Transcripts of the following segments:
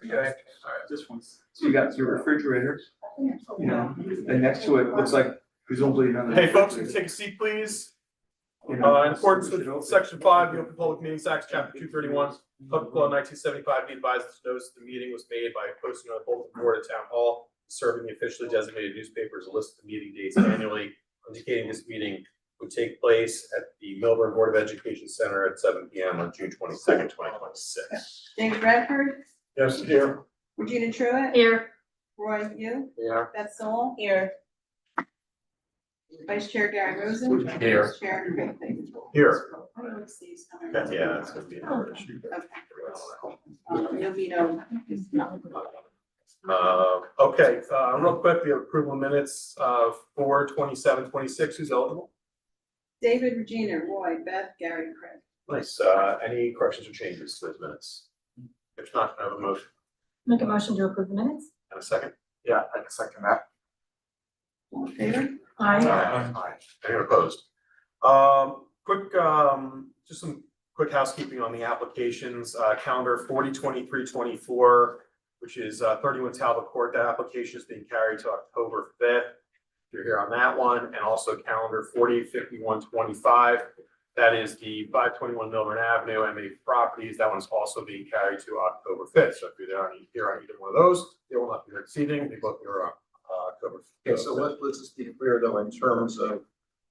Okay, all right, this one's, so you got your refrigerator, you know, and next to it looks like presumably another. Hey, folks, can you take a seat, please? You know, In accordance with section 5 of the Open Public Meetings Act, chapter 231, Public Law 1975, be advised that notice of the meeting was made by posting on the bulletin board at Town Hall, serving the officially designated newspapers a list of the meeting dates annually, indicating this meeting would take place at the Milburn Board of Education Center at 7 p.m. on June 22nd, 2026. David Bradford, Yes, here. Regina Truitt. Here. Roy Yu, Yeah. Beth Soul, Here. Vice Chair Gary Rosen. Here. Vice Chair Craig Fayton. Here. Steve's coming. Yeah, that's gonna be another issue. Okay. You'll be no, it's not. Okay, real quick, the approval minutes of 4/27/26, who's eligible? David, Regina, Roy, Beth, Gary, Craig. Nice, any corrections or changes to those minutes? If not, I have a motion Make a motion to approve the minutes? and a second. Yeah, I can second that. All in favor? Aye. Anyone opposed? Quick, just some quick housekeeping on the applications, calendar 40/23/24, which is 31 Talbot Court. That application is being carried to October 5th. You're here on that one, and also calendar 40/51/25. That is the 521 Milburn Avenue, MA Properties. That one's also being carried to October 5th. So if you're there here on either one of those, they will not be here this evening. They both are on October 5th. Okay, so let's just be clear though, in terms of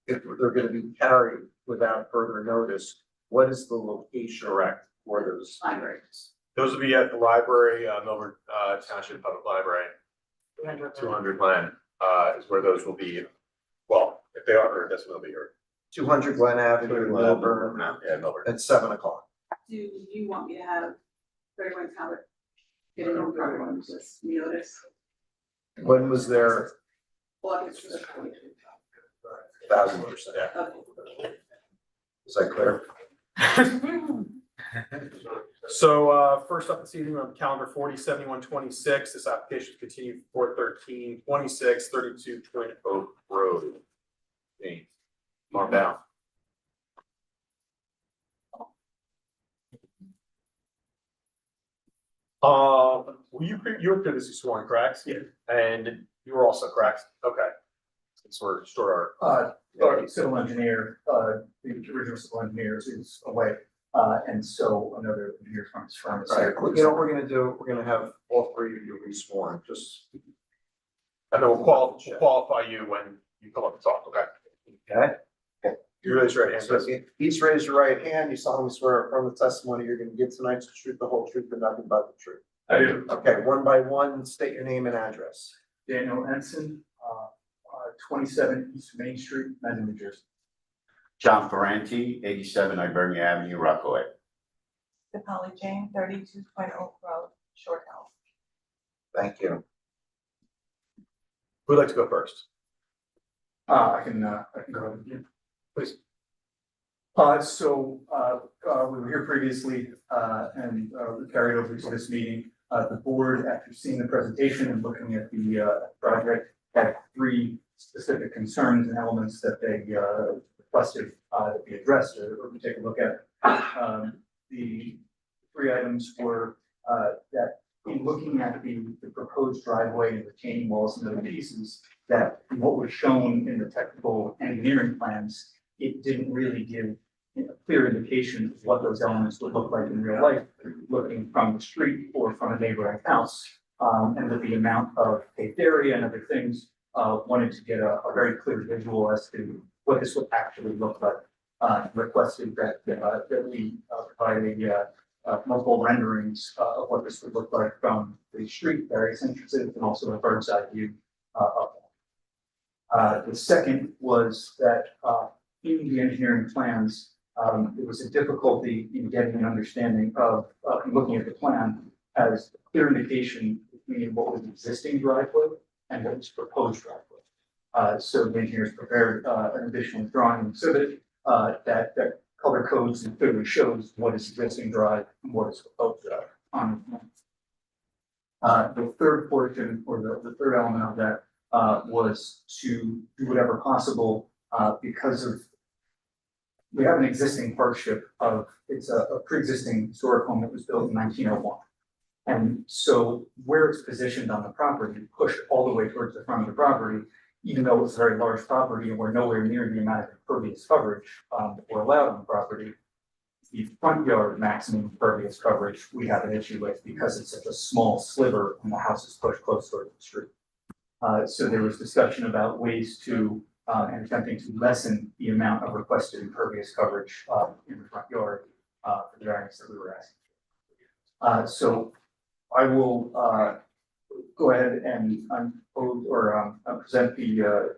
if they're gonna be carried without further notice, what is the location? Correct. For those? Libraries. Those will be at the library, Milburn Township Public Library. 200 Glen is where those will be. Well, if they are, that's when they'll be here. 200 Glen Avenue, Milburn, Yeah, Milburn. at 7:00. Do you want me to have 31 Talbot get an over on this notice? When was there? August. 1,000%. Yeah. Okay. Is that clear? So first up this evening on calendar 40/71/26, this application continued 4/13/26, 32 Twin Oak Road. James, come on down. You were previously sworn, correct? Yeah. And you were also correct? Okay. Since we're short Civil engineer, the original civil engineer is away, and so another engineer from his firm is All right, here. you know what we're gonna do? We're gonna have all three of you re-sworn, just, and then we'll qualify you when you come up to talk, okay? okay? You raise your right hand, So please. each raise your right hand, you solemnly swear from the testimony you're gonna give tonight's the truth, the whole truth, and nothing but the truth. I do. Okay, one by one, state your name and address. Daniel Ensign, 27 East Main Street, Mendon, New Jersey. John Ferranti, 87 Ivernia Avenue, Rockaway. Polly Jane, 32 Twin Oak Road, Short Hill. Thank you. Who'd like to go first? I can go ahead again. Please. So we were here previously, and we carried over to this meeting. The board, after seeing the presentation and looking at the project, had three specific concerns and elements that they requested that be addressed or we take a look at. The three items were that in looking at the proposed driveway and retaining walls and other pieces, that what was shown in the technical engineering plans, it didn't really give a clear indication of what those elements would look like in real life, looking from the street or from a neighboring house. And with the amount of paved area and other things, wanted to get a very clear visual as to what this would actually look like. Requested that we provide multiple renderings of what this would look like from the street, various entrances, and also a bird's eye view of that. The second was that in the engineering plans, there was a difficulty in getting an understanding of looking at the plan as a clear indication between what was existing driveway and what was proposed driveway. So the engineers prepared an additional drawing exhibit that color codes and clearly shows what is existing drive and what is proposed drive on the plan. The third portion or the third element of that was to do whatever possible because of we have an existing hardship of it's a pre-existing historic home that was built in 1901. And so where it's positioned on the property, pushed all the way towards the front of the property, even though it's a very large property and we're nowhere near the amount of impervious coverage that we're allowed on the property, the front yard maximum impervious coverage, we have an issue with because it's such a small sliver and the house is pushed close towards the street. So there was discussion about ways to, and attempting to lessen the amount of requested impervious coverage in the front yard for the variance that we were asking. So I will go ahead and present the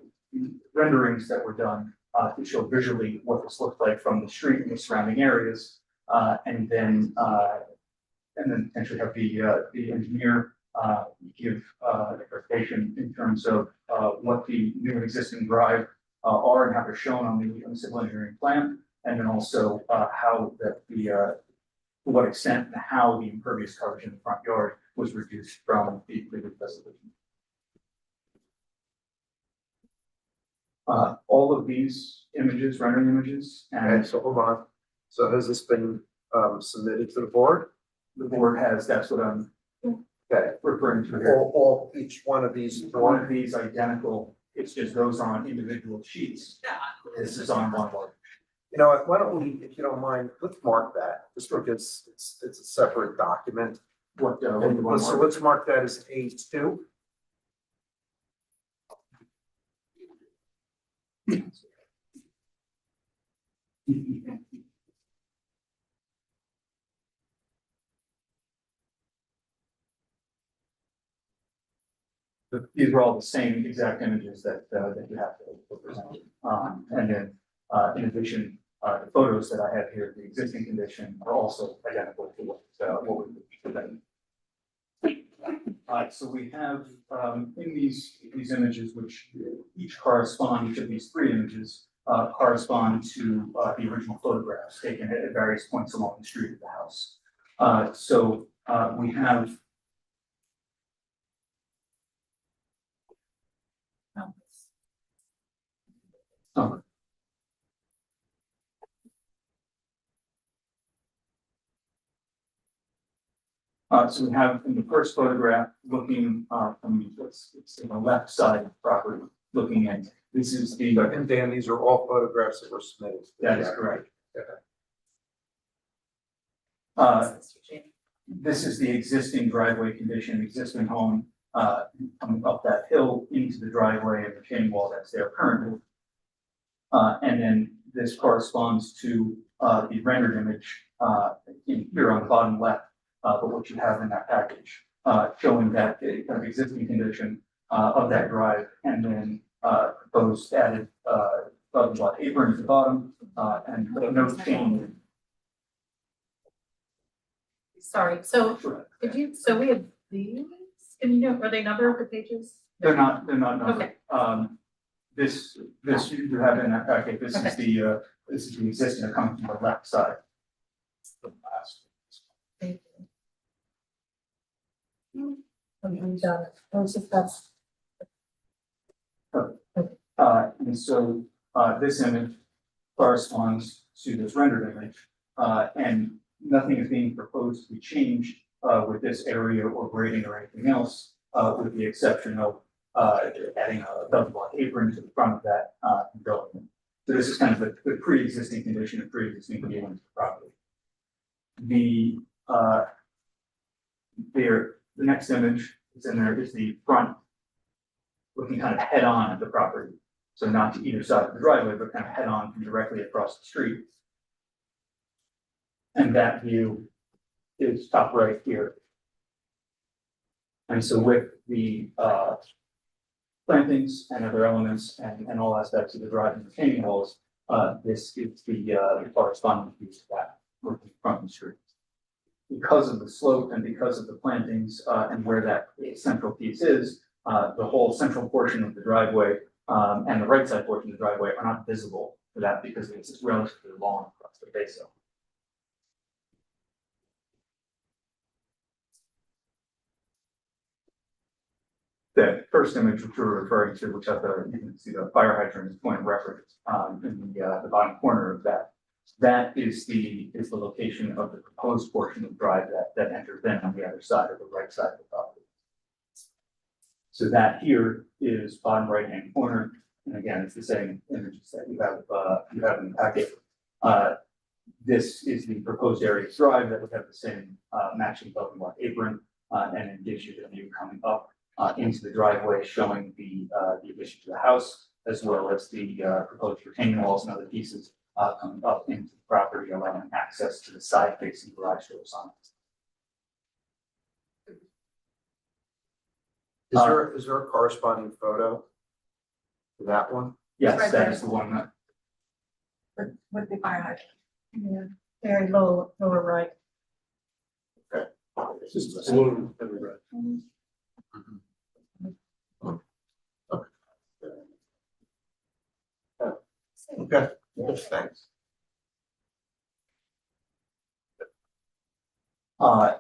renderings that were done to show visually what this looked like from the street and the surrounding areas, and then potentially have the engineer give interpretation in terms of what the new and existing drive are and how they're shown on the civil engineering plan, and then also how that to what extent and how the impervious coverage in the front yard was reduced from the previous specification. All of these images, rendering images, And and so hold on. So has this been submitted to the board? the board has, that's what I'm referring to here. All, each one of these, One of these identical, it's just those on individual sheets. This is on one board. you know, what, why don't we, if you don't mind, let's mark that, just because it's a separate document. What do you want to So mark? let's mark that as A2. These are all the same exact images that you have to present. And then, in addition, the photos that I have here, the existing condition are also identical to what we presented. So we have, in these images, which each correspond, each of these three images, correspond to, the original photographs taken at various points along the street of the house. So, we have so we have in the first photograph, looking from it's in the left side of the property, looking at, this is the, And Dan, these are all photographs that were submitted. that is correct. This is the existing driveway condition, existing home, coming up that hill into the driveway and the chain wall that's there currently. And then this corresponds to, the rendered image, in here on the bottom left, but what you have in that package, showing that the kind of existing condition, of that drive, and then, proposed added, apron at the bottom, and no change. Sorry, so could you, so we have these, can you know, are they numbered the pages? They're not numbered. Okay. This you have in that packet, this is this is the existing coming from the left side. Thank you. I'm done. That's. And so, this image corresponds to this rendered image, and nothing is being proposed to be changed, with this area or grading or anything else, with the exception of, adding a double block apron to the front of that, building. So this is kind of the pre-existing condition of pre-existing condition of the property. The next image that's in there is the front, looking kind of head on at the property. So not to either side of the driveway, but kind of head on from directly across the street. And that view is top right here. And so with the plantings and other elements and all aspects of the drive and retaining walls, this is the corresponding piece to that looking from the street. Because of the slope and because of the plantings and where that central piece is, the whole central portion of the driveway and the right side portion of the driveway are not visible for that because it's relatively long across the base of. The first image which we were referring to, which has the, you can see the fire hydrant as point of reference in the bottom corner of that. That is the location of the proposed portion of the drive that enters in on the other side of the right side of the property. So that here is bottom right-hand corner, and again, it's the same images that you have in the packet. This is the proposed area of drive that would have the same matching building block apron, and it gives you the view coming up into the driveway, showing the addition to the house, as well as the proposed retaining walls and other pieces coming up into the property, allowing access to the side facing garage doors on it. Is there a corresponding photo to that one? Yes, Right that there. is the one that, With the fire hydrant. Yeah, very lower right. Just a little bit of red. Okay, thanks.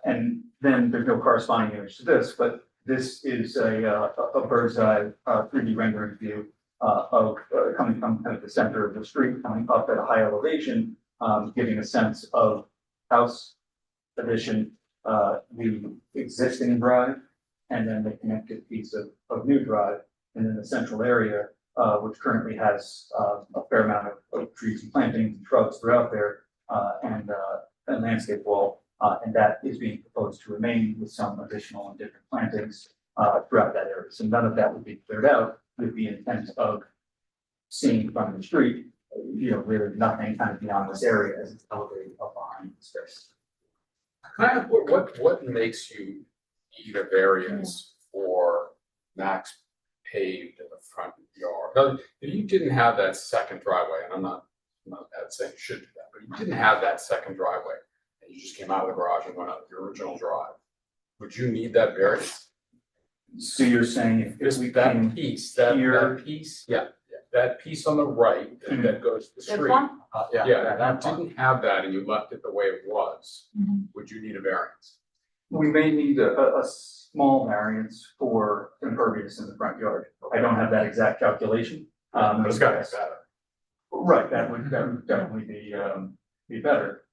and then there's no corresponding image to this, but this is a bird's eye 3D rendering view of coming from kind of the center of the street, coming up at a high elevation, giving a sense of house addition, the existing drive, and then the connected piece of new drive, and then the central area, which currently has a fair amount of trees and plantings and shrubs throughout there, and a landscape wall. And that is being proposed to remain with some additional and different plantings throughout that area. So none of that would be cleared out with the intent of seeing from the street, really nothing kind of beyond this area as it's elevated up behind the space. Kind of, what makes you need a variance for max paved in the front yard? Now, if you didn't have that second driveway, and I'm not saying you should do that, but you didn't have that second driveway, and you just came out of the garage and went out your original drive, would you need that variance? So you're saying if we That came piece, here- that piece, yeah, that piece on the right that goes to the This street. one? Yeah, if you didn't have that and you left it the way it was, would you need a variance? we may need a small variance for impervious in the front yard. I don't have that exact calculation. But it's gotta be better. Right, that would definitely be better.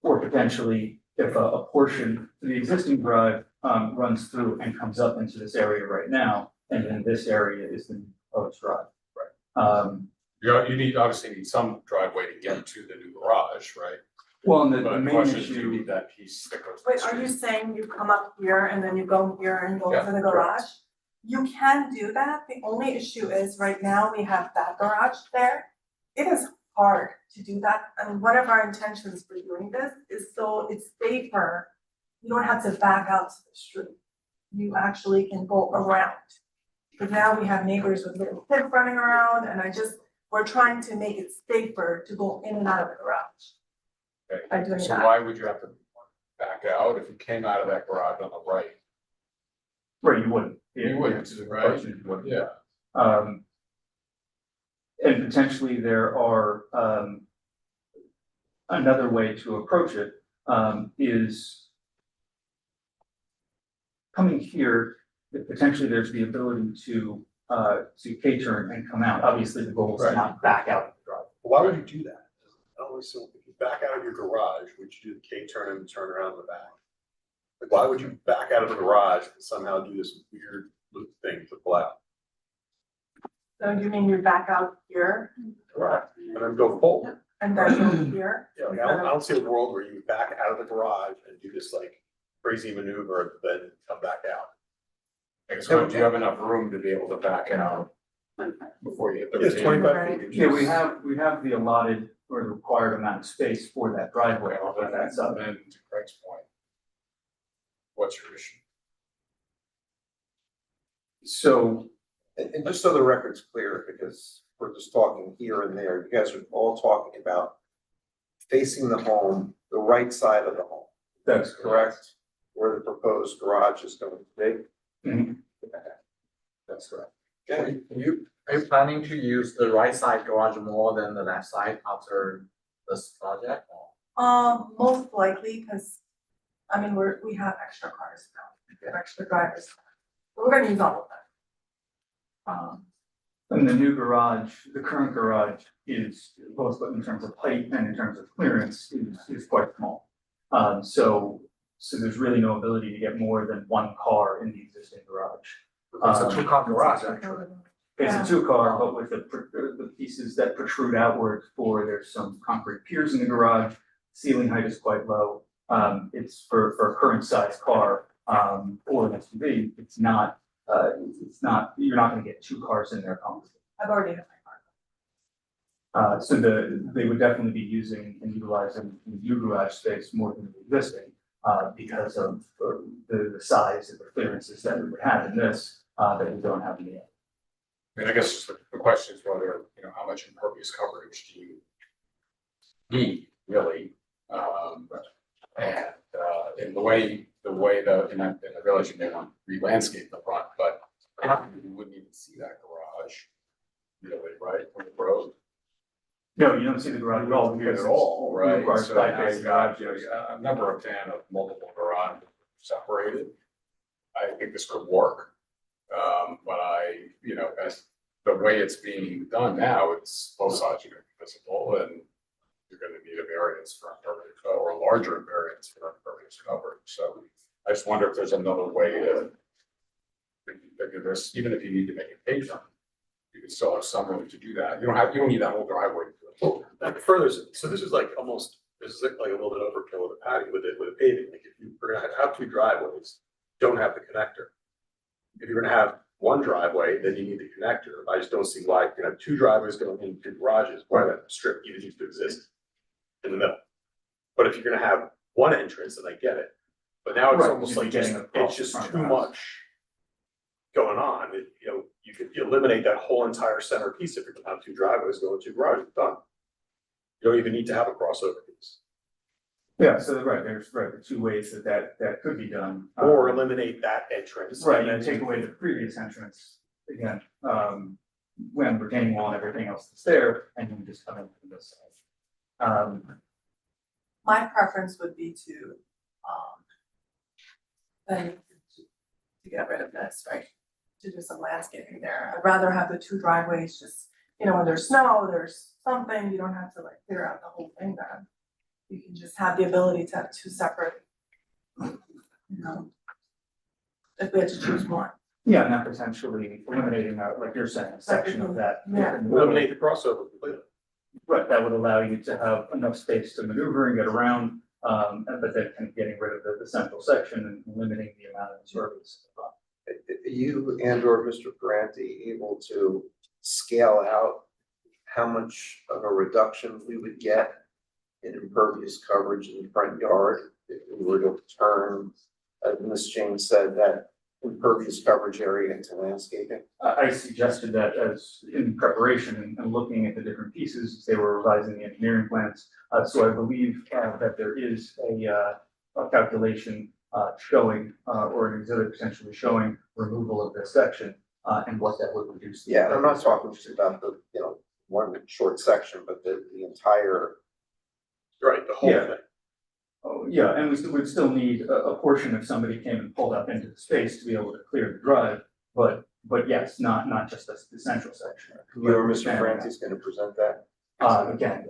Or potentially if a portion, the existing drive runs through and comes up into this area right now, and then this area is the proposed drive. Right. You obviously need some driveway to get to the new garage, right? Well, and the But the main question is, do you issue, need that piece that goes to the Wait, are you street? saying you come up here and then you go here and go Yeah, to the garage? You can do that, the only issue is right now we have that garage there. It is hard to do that, and one of our intentions for doing this is so it's safer. You don't have to back out to the street, you actually can go around. But now we have neighbors with little kids running around, and we're trying to make it safer to go in and out of the garage. Okay. By doing So that. why would you have to back out if you came out of that garage on the right? right, you wouldn't. You wouldn't, right? Unfortunately, you wouldn't. Yeah. And potentially there are, another way to approach it, is coming here, potentially there's the ability to K-turn and come out. Obviously, the goal is to Right. not back out of the driveway. Why would you do that? I don't understand. If you back out of your garage, would you do the K-turn and turn around in the back? Like, why would you back out of the garage and somehow do this weird loop thing to pull out? So you mean you back out here Correct. And then go forward. and then go here? Yeah, like, I don't see a world where you back out of the garage and do this like crazy maneuver, then come back out. So do you have enough room to be able to back out before you hit the It's retaining? 25 feet. Yeah, we have the allotted or the required amount of space for that driveway off of that side. Then to Craig's point, what's your issue? So, And just so the record's clear, because we're just talking here and there, you guys are all talking about facing the home, the right side of the home, that's correct. correct? Where the proposed garage is going to be. Mhm. That's correct. Are you planning to use the right side garage more than the left side after this project? Most likely, cause I mean, we have extra cars now, we have extra drivers. We're gonna use all of them. And the new garage, the current garage is, both in terms of height and in terms of clearance, is quite small. So there's really no ability to get more than one car in the existing garage. It's a two-car garage, actually. It's a two-car, but with the pieces that protrude outward there's some concrete piers in the garage. Ceiling height is quite low. It's for a current size car, or an SUV, it's not, you're not gonna get two cars in there comfortably. I've already had my car. So they would definitely be using and utilizing the new garage space more than the existing, because of the size and the clearances that we would have in this, that we don't have in the other. I mean, I guess just the question is whether, you know, how much impervious coverage do you need, really? In the way and I realize you may want to re-landscape the front, but you wouldn't even see that garage, really, right, from the road? No, you don't see the garage at all because At all, it right? requires So side now face you've got, garages. I'm never a fan of multiple garages separated. I think this could work. But as the way it's being done now, it's both sides are gonna be visible and you're gonna need a variance for impervious, or a larger variance for impervious coverage. So I just wonder if there's another way to figure this, even if you need to make it paved, you can still have some room to do that. You don't need that whole driveway to do it. And further, so this is like this is like a little bit overkill with a patio, with a paving, like if we're gonna have two driveways, don't have the connector. If you're gonna have one driveway, then you need the connector. I just don't see why, you know, two driveways going into garages, why that strip even needs to exist in the middle. But if you're gonna have one entrance, then I get it. But now it's Right, almost you'd be like getting across it's just the front too of the house. much going on. You could eliminate that whole entire center piece if you're gonna have two driveways going to garages, done. You don't even need to have a crossover piece. Yeah, so there's the two ways that could be done. Or eliminate that entrance. Right, and and then take away the previous entrance, again, when retaining wall and everything else that's there, and then just come in from this side. My preference would be to, then to get rid of this, right? To do some landscaping there. I'd rather have the two driveways just, when there's snow, there's something, you don't have to like clear out the whole thing then. You can just have the ability to have two separate, if we had to choose one. Yeah, and that potentially eliminating that, like you're saying, a section of that. Yeah. eliminate the crossover completely. Right, that would allow you to have enough space to maneuver and get around, but then kind of getting rid of the central section and limiting the amount of impervious. Are you and or Mr. Ferranti able to scale out how much of a reduction we would get in impervious coverage in the front yard if we were to turn, as Ms. James said, that impervious coverage area into landscaping? I suggested that as in preparation and looking at the different pieces, as they were revising the engineering plans. So I believe that there is a calculation showing, or an exhibit potentially showing removal of this section, and what that would reduce. Yeah, and I'm not talking just about the, one short section, but the entire. Right, the whole Yeah. thing. Oh, yeah, and we would still need a portion if somebody came and pulled up into the space to be able to clear the drive, but yes, not just the central section. You or Mr. Ferranti is gonna present that? Again,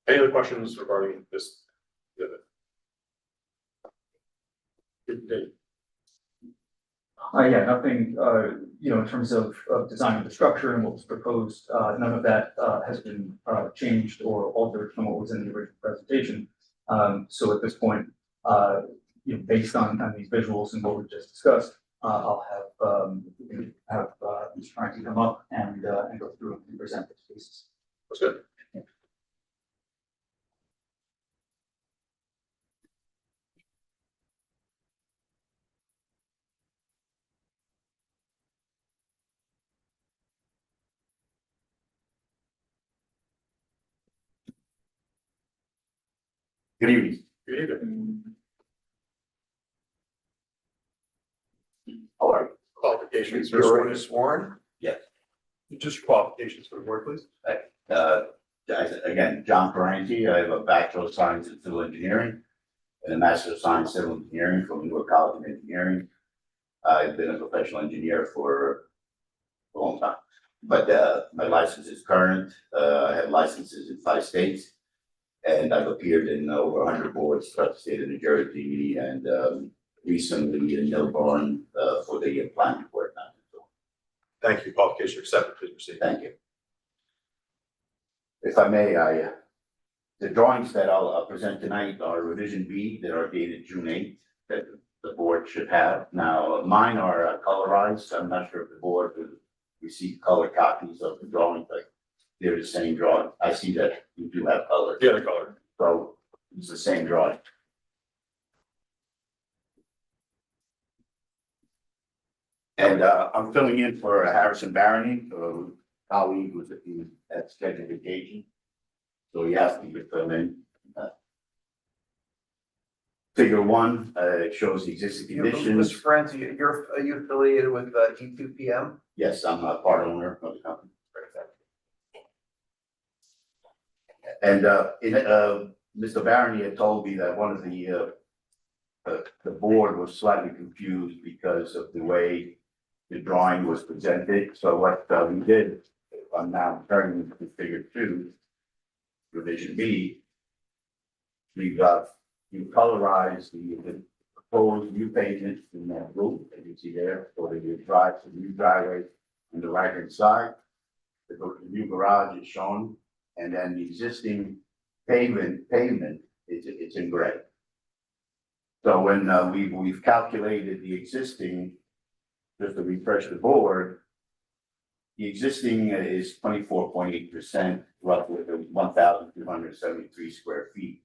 Any other questions regarding this? yeah, nothing, in terms of design of the structure and what was proposed, none of that, has been, changed or altered from what was in the original presentation. So at this point, based on these visuals and what we just discussed, I'll have Mr. Frankie come up and go through and present these pieces. That's good. Good evening. Good evening. How are Qualifications. You're already sworn? Just your qualifications for the board, please. Again, John Ferranti. I have a Bachelor of Science in Civil Engineering and a Master of Science in Civil Engineering from Newark College of Engineering. I've been a professional engineer for a long time. But, my license is current, I have licenses in 5 states. And I've appeared in over 100 boards throughout the state of New Jersey and, recently in Melbourne, for the planning board. Thank you. Qualification accepted. Please proceed. Thank you. If I may, the drawings that I'll present tonight are revision B that are dated June 8th, that the board should have. Now, mine are colorized. I'm not sure if the board will receive color copies of the drawing, but they're the same drawing. I see that you do have color. Yeah, the color. So it's the same drawing. And I'm filling in for Harrison Barony, colleague who's at scheduled vacation. So he asked me to fill in. Figure 1, it shows the existing conditions. Mr. Francie, are you affiliated with E2PM? Yes, I'm a part owner of the company. And Mr. Barony had told me that one of the board was slightly confused because of the way the drawing was presented. So what we did, I'm now turning to figure 2, revision B. You colorize the proposed new pavement in that roof that you see there for the new driveway on the right hand side. The new garage is shown, and then the existing pavement, it's in gray. So when we've calculated the existing, just to refresh the board, the existing is 24.8%, roughly 1,273 square feet.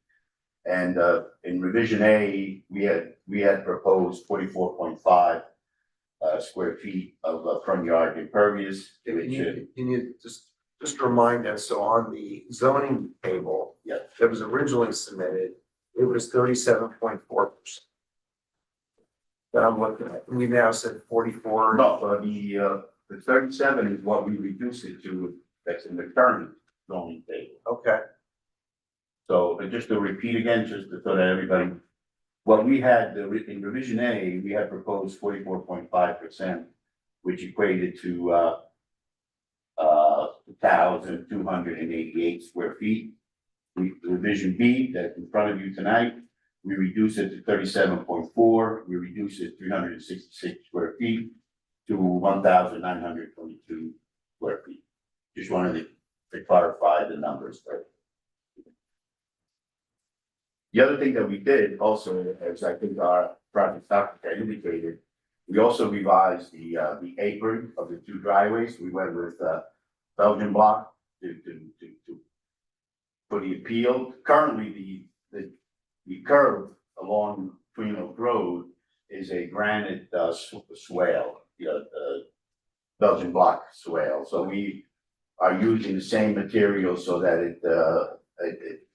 And in revision A, we had proposed 44.5 square feet of front yard impervious. Can you just remind us, so on the zoning table. Yeah. That was originally submitted, it was 37.4%. That I'm looking at, we now said 44. No, the 37 is what we reduced it to, that's in the current zoning table. Okay, So just to repeat again, just so that everybody, what we had in revision A, we had proposed 44.5%, which equated to 1,288 square feet. Revision B, that's in front of you tonight, we reduced it to 37.4, we reduced it 366 square feet to 1,922 square feet. Just wanted to clarify the numbers there. The other thing that we did also, as I think our project architect indicated, we also revised the apron of the 2 driveways. We went with Belgian block for the appeal. Currently, the curve along Twin Oak Road is a granite swale, Belgian block swale. So we are using the same material so that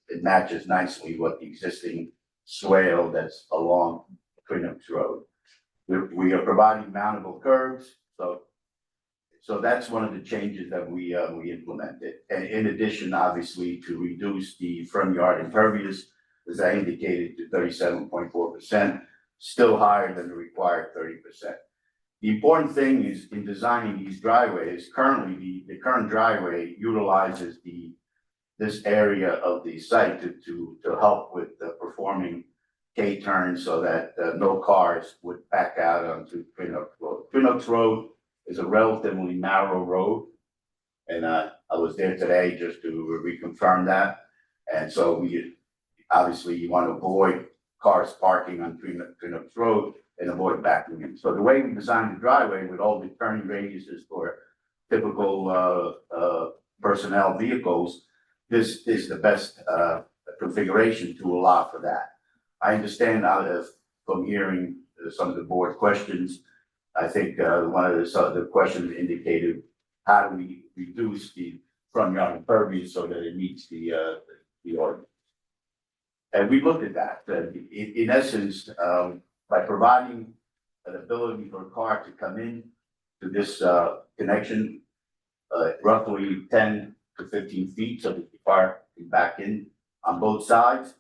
it matches nicely what the existing swale that's along Twin Oaks Road. We are providing mountable curves, so that's one of the changes that we implemented. And in addition, obviously, to reduce the front yard impervious, as I indicated, to 37.4%, still higher than the required 30%. The important thing is in designing these driveways, currently the current driveway utilizes this area of the site to help with performing K-turns so that no cars would back out onto Twin Oaks Road. Twin Oaks Road is a relatively narrow road, and I was there today just to reconfirm that. And so obviously you want to avoid cars parking on Twin Oaks Road and avoid backing in. So the way we designed the driveway with all the turning radiuses for typical personnel vehicles, this is the best configuration to allow for that. I understand from hearing some of the board questions, I think one of the questions indicated, how do we reduce the front yard impervious so that it meets the ordinance? And we looked at that. In essence, by providing an ability for a car to come in to this connection, roughly 10 to 15 feet, so that the car can back in on both sides,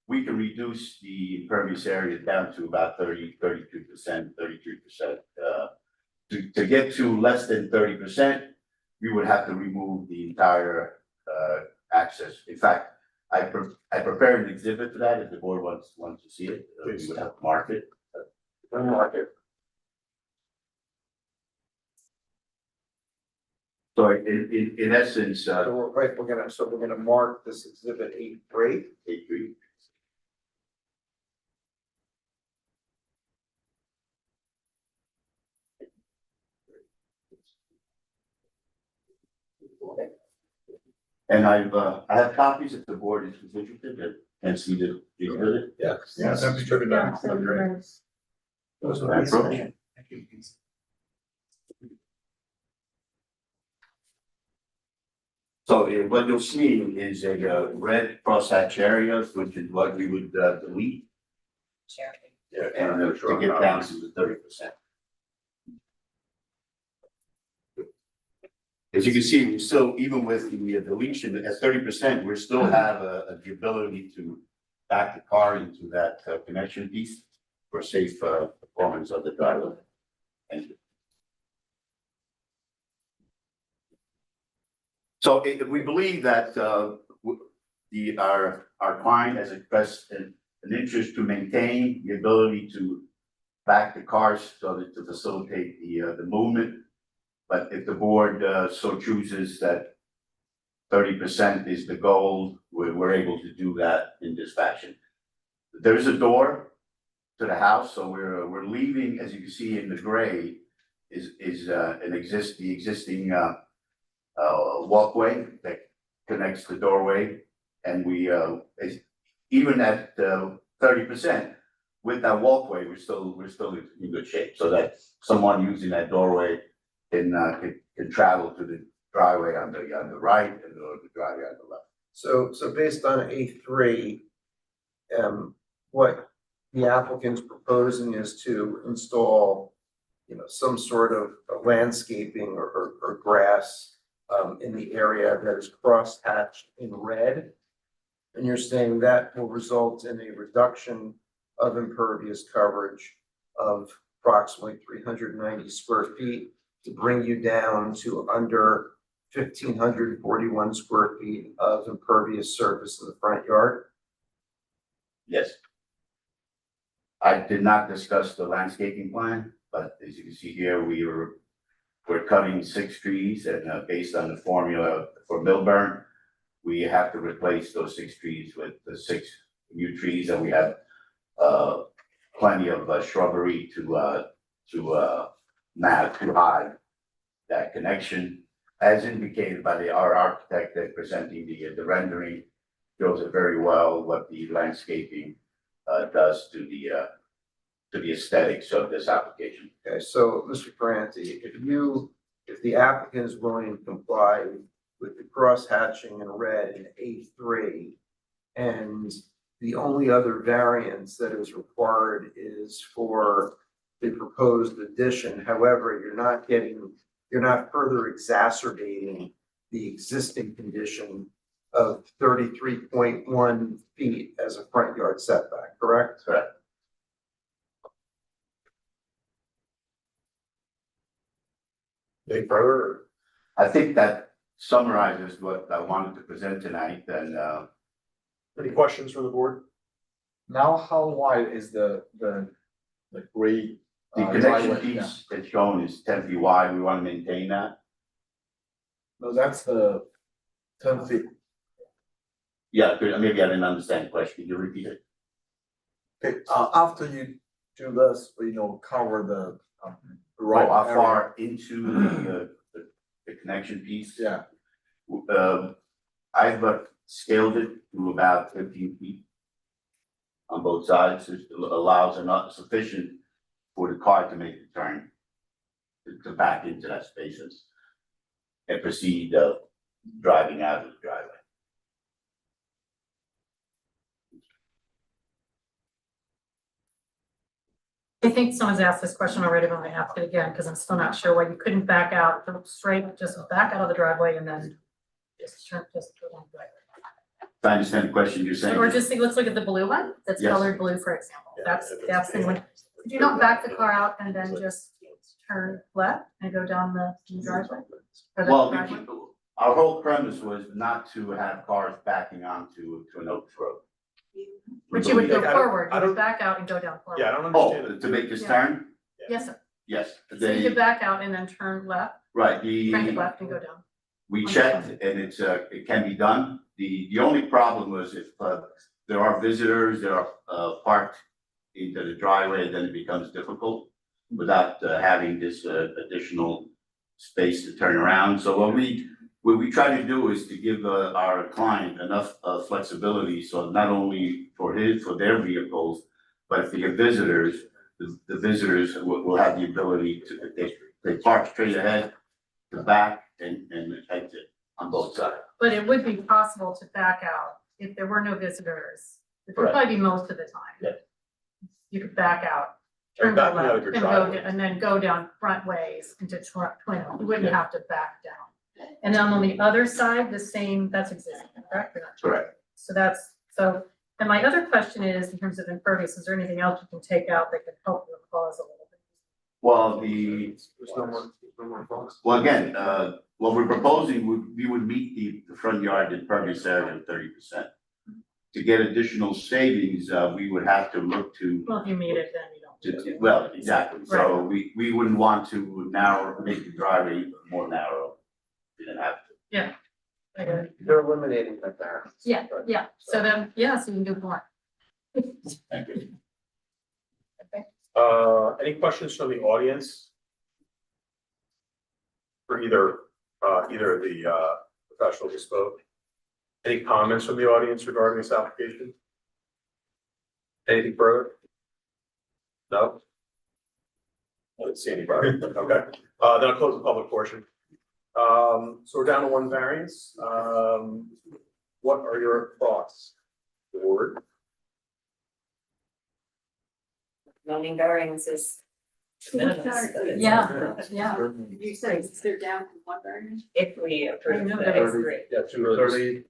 we can reduce the impervious area down to about 32%, 33%, to get to less than 30%, we would have to remove the entire, access. In fact, I prepared an exhibit for that, if the board wants to see it, we would have to mark it. So in essence, So we're gonna mark this exhibit 8-3. A3. And I have copies if the board is interested and see the exhibit. Yes. Yeah, that'd be good. Yeah, so we're- Those are approach. So what you'll see is a red crosshatch area, which is what we would delete. And to get down to the 30%. As you can see, we still, even with the deletion at 30%, we still have the ability to back the car into that connection piece for safe performance of the driver. Thank you. So we believe that our client has expressed an interest to maintain the ability to back the cars so that to facilitate the movement. But if the board so chooses that 30% is the goal, we're able to do that in this fashion. There is a door to the house, so we're leaving, as you can see in the gray, is the existing walkway that connects the doorway, and we even at 30% with that walkway, we're still in good shape, so that someone using that doorway can travel to the driveway on the right and the driveway on the left. So based on A3, what the applicant's proposing is to install, some sort of landscaping or grass in the area that is cross-hatched in red. And you're saying that will result in a reduction of impervious coverage of approximately 390 square feet to bring you down to under 1,541 square feet of impervious surface in the front yard? Yes. I did not discuss the landscaping plan, but as you can see here, we're cutting 6 trees, and based on the formula for Milburn, we have to replace those 6 trees with the 6 new trees, and we have plenty of shrubbery to hide that connection. As indicated by our architect that presenting the rendering, shows it very well what the landscaping does to the aesthetics of this application. Okay, so Mr. Ferranti, if the applicant is willing to comply with the cross-hatching in red in A3, and the only other variance that is required is for the proposed addition, however, you're not further exacerbating the existing condition of 33.1 feet as a front yard setback, correct? Correct. Any further? I think that summarizes what I wanted to present tonight, and Any questions from the board? Now, how wide is the grade? the connection piece that's shown is 10 feet wide. We want to maintain that. No, that's the 10 feet. Yeah, maybe I didn't understand the question. Can you repeat it? Okay, after you do this, cover the right How area. far into the connection piece? Yeah, I've scaled it to about 15 feet on both sides, which allows enough sufficient for the car to make the turn to back into that spaces and proceed driving out of the driveway. I think someone's asked this question already, but I'm gonna ask it again, because I'm still not sure why you couldn't back out, go straight, just back out of the driveway and then just turn, just go down the driveway. If I understand the question you're saying. Or just think, let's look at the blue one, that's Yes. colored blue, for example, that's the one. Could you not back the car out and then just turn left and go down the driveway? Or the Well, driveway? our whole premise was not to have cars backing onto an Oaks Road. But you would go I don't- forward, I you would don't- back out and go down forward. Yeah, I don't Oh, understand. to make this Yeah. turn? Yes, sir. Yes, So you they, could back out and then turn left, right, crank it left and go down. we checked and it can be done. The only problem was if, there are visitors that are, parked into the driveway, then it becomes difficult without, having this, additional space to turn around. So what we try to do is to give, our client enough, flexibility, so not only for their vehicles, but for your visitors, the visitors will have the ability to, if they park straight ahead, to back and exit on both sides. But it would be possible to back out if there were no visitors, which would Correct. probably be most of the time. Yeah. You could back out, Like turn to the backing out of left your and go, driveway. and then go down front ways into Twin Oak. You wouldn't have to back down. And then on the other side, the same, that's existing, correct? Or not? Correct. So and my other question is, in terms of impervious, is there anything else you can take out that could help your cause a little bit? Well, There's no more thoughts? well, again, what we're proposing, we would meet the front yard impervious area of 30%. To get additional savings, we would have to look to, Well, if you meet it, then you don't. need to. well, exactly, so we wouldn't want to make the driveway more narrow. We didn't have to. I get it. They're eliminating that variance. Yeah, yeah, so then, so you can do more. Thank you. Any questions from the audience? For either of the, professionals who spoke? Any comments from the audience regarding this application? Anything further? No? I didn't see anybody, okay, then I'll close the public portion. So we're down to one variance, what are your thoughts, board? Zoning variances. Yeah, yeah. You said they're down from one variance? If we approve I know the that is three. Yeah, 230,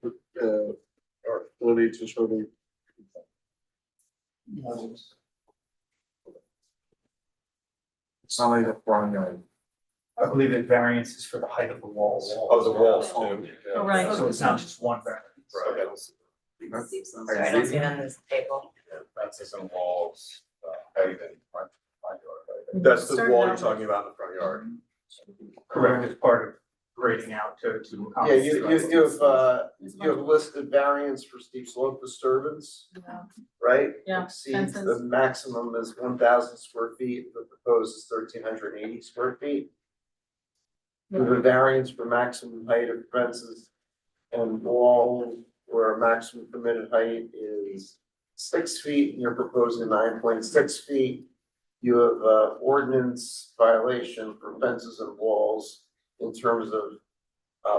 or 30 to 30. It's not like the front yard. I believe that variance is for the height of the walls. Oh, the walls too. Yeah. Oh, right. So it's not just one variance. Right. So I don't see it on this table. That's some walls, height and front yard. That's the Started wall you're out- talking about in the front yard. Correct, as part of grading out to. Yeah, accommodate you have listed variance for steep slope disturbance, Yeah. right? Yeah, Exceeds, the fences. maximum is 1,000 square feet, the proposed is 1,380 square feet. With a variance for maximum height of fences and wall where maximum permitted height is 6 feet, and you're proposing 9.6 feet. You have ordinance violation for fences and walls in terms of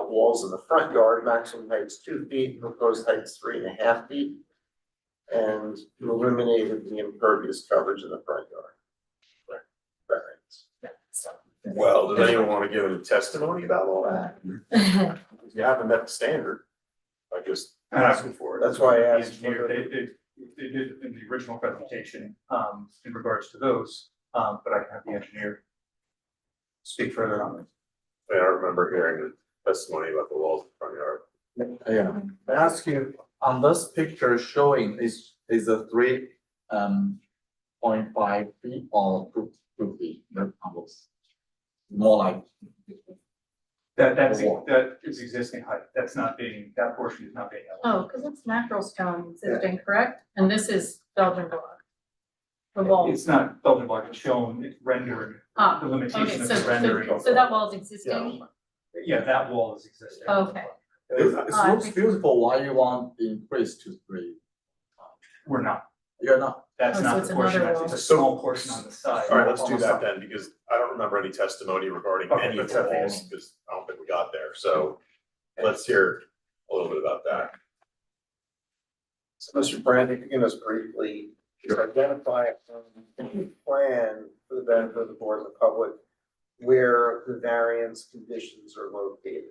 walls in the front yard, maximum height's 2 feet, proposed height's 3.5 feet. And you eliminated the impervious coverage in the front yard. Variance. Well, does anyone want to give any testimony about all that? You haven't met the standard. I just asking for it. That's why I The asked. engineer, they did in the original presentation, in regards to those, but I can have the engineer speak further on it. I don't remember hearing the testimony about the walls in the front yard. Yeah, I ask you, on this picture showing is a 3.5 feet or 2 feet, more like. That is existing height, that portion is not being. Oh, because it's natural stone existing, correct? And this is Belgian block. The wall. It's not Belgian block, it's shown, it's rendered, Ah, the okay, limitation of so, the rendering. so that wall is existing? Yeah, that wall is existing. Okay. It looks beautiful, why you want the increase to 3? We're not, You're not, that's Oh, so not it's the portion, another that's, it's a wall. small portion on the side. All right, let's do that then, because I don't remember any testimony regarding Okay, any of let's the have the walls, because I don't think we got there, so let's hear a little bit about that. So Mr. Brandt, if you can just briefly identify a plan for the benefit of the board and the public where the variance conditions are located.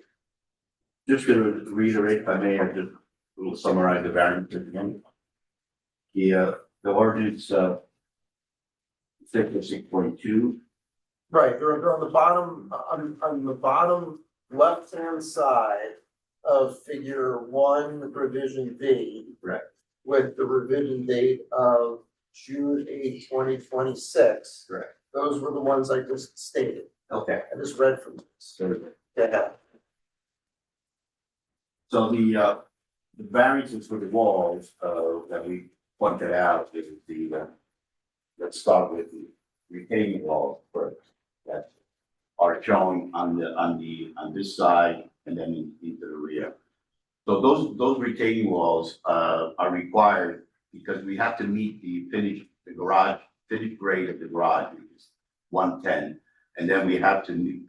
Just gonna reiterate, if I may, I just will summarize the variance again. The ordinance, section 6.2 Right, they're on the bottom, on the bottom left-hand side of figure one, revision B. Correct. With the revision date of June 8, 2026. Correct. Those were the ones I just stated, Okay. I just read from this. So Yeah. So the variances for the walls, that we pointed out is let's start with the retaining walls first. That are shown on this side and then into the rear. So those retaining walls, are required because we have to meet the finished grade of the garage, which is 110. And then we have to,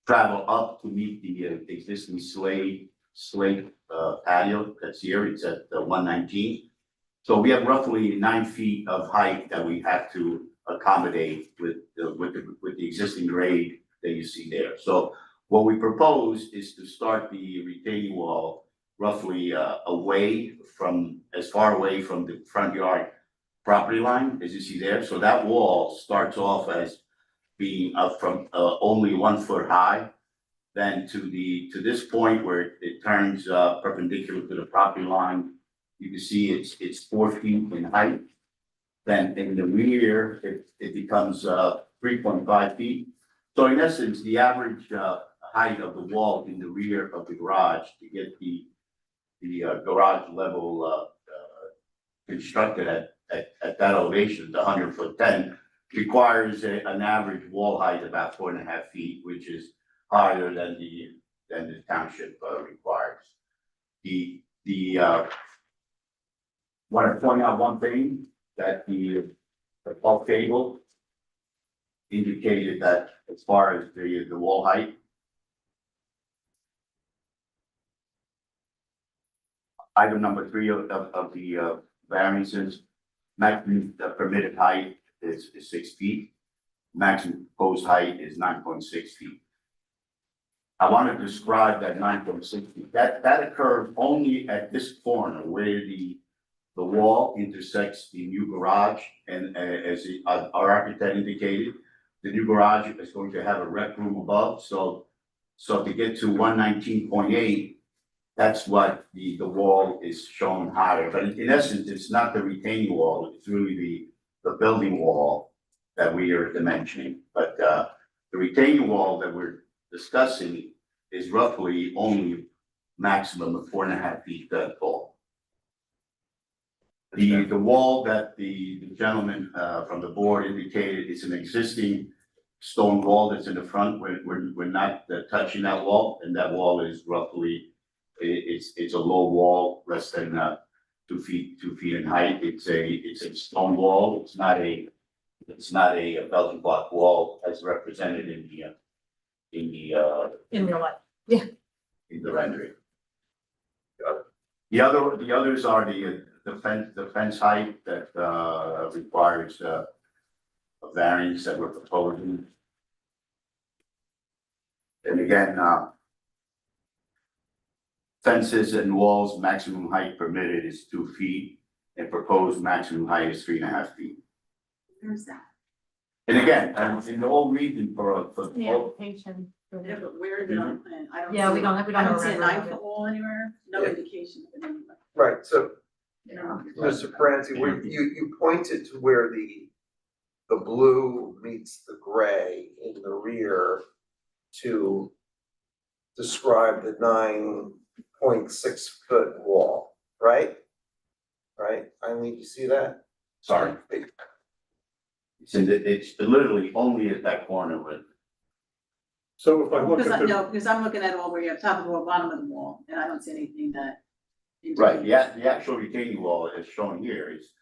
travel up to meet the existing slate patio that's here, it's at 119. So we have roughly 9 feet of height that we have to accommodate with the existing grade that you see there. So what we propose is to start the retaining wall roughly as far away from the front yard property line, as you see there. So that wall starts off as being up from only 1 foot high. Then to this point where it turns perpendicular to the property line, you can see it's 4 feet in height. Then in the rear, it becomes 3.5 feet. So in essence, the average height of the wall in the rear of the garage to get the garage level constructed at that elevation, the 100'10", requires an average wall height about 4.5 feet, which is higher than the township requires. Want to point out one thing, that the bulk table indicated that as far as the wall height, item number 3 of the variances, maximum permitted height is 6 feet. Maximum proposed height is 9.6 feet. I want to describe that 9.6 feet. That occurred only at this corner where the wall intersects the new garage, and as our architect indicated, the new garage is going to have a rec room above. So to get to 119.8, that's what the wall is shown higher. But in essence, it's not the retaining wall; it's really the building wall that we are dimensioning. But the retaining wall that we're discussing is roughly only maximum of 4.5 feet tall. The wall that the gentleman from the board indicated is an existing stone wall that's in the front. We're not touching that wall, and that wall is roughly, it's a low wall, less than 2 feet in height. It's a stone wall. It's not a Belgian block wall as represented in real life. in the rendering. The others are the fence height that requires a variance that we're proposing. And again, fences and walls, maximum height permitted is 2 feet, and proposed maximum height is 3.5 feet. Where's that? And again, in the whole region for The application. Yeah, but where is it on the plan? I don't Yeah, see we it. don't have I don't see a a rendering of 9-foot wall anywhere, no Yeah. indication of it anywhere. Right, so You know? Mr. Franti, where you pointed to where the blue meets the gray in the rear to describe the 9.6 foot wall, right? Right, Eileen, you see that? Sorry. It's literally only at that corner with. So if I look Because at the. because I'm looking at all where you have top of the wall, bottom of the wall, and I don't see anything that. Right, the actual retaining wall as shown here is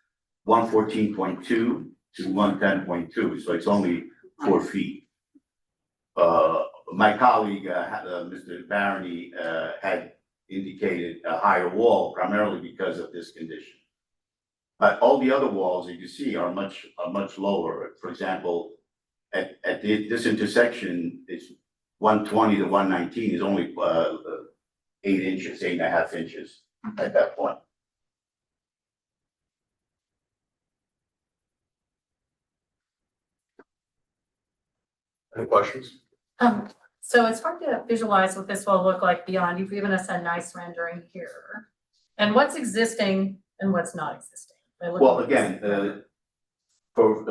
114.2 to 110.2, so it's only 4 feet. My colleague, Mr. Barony, had indicated a higher wall primarily because of this condition. But all the other walls that you see are much lower. For example, at this intersection, it's 120 to 119 is only 8.5 inches at that point. Any questions? So it's hard to visualize what this will look like beyond, you've given us a nice rendering here. And what's existing and what's not existing? By looking Well, at this. again, for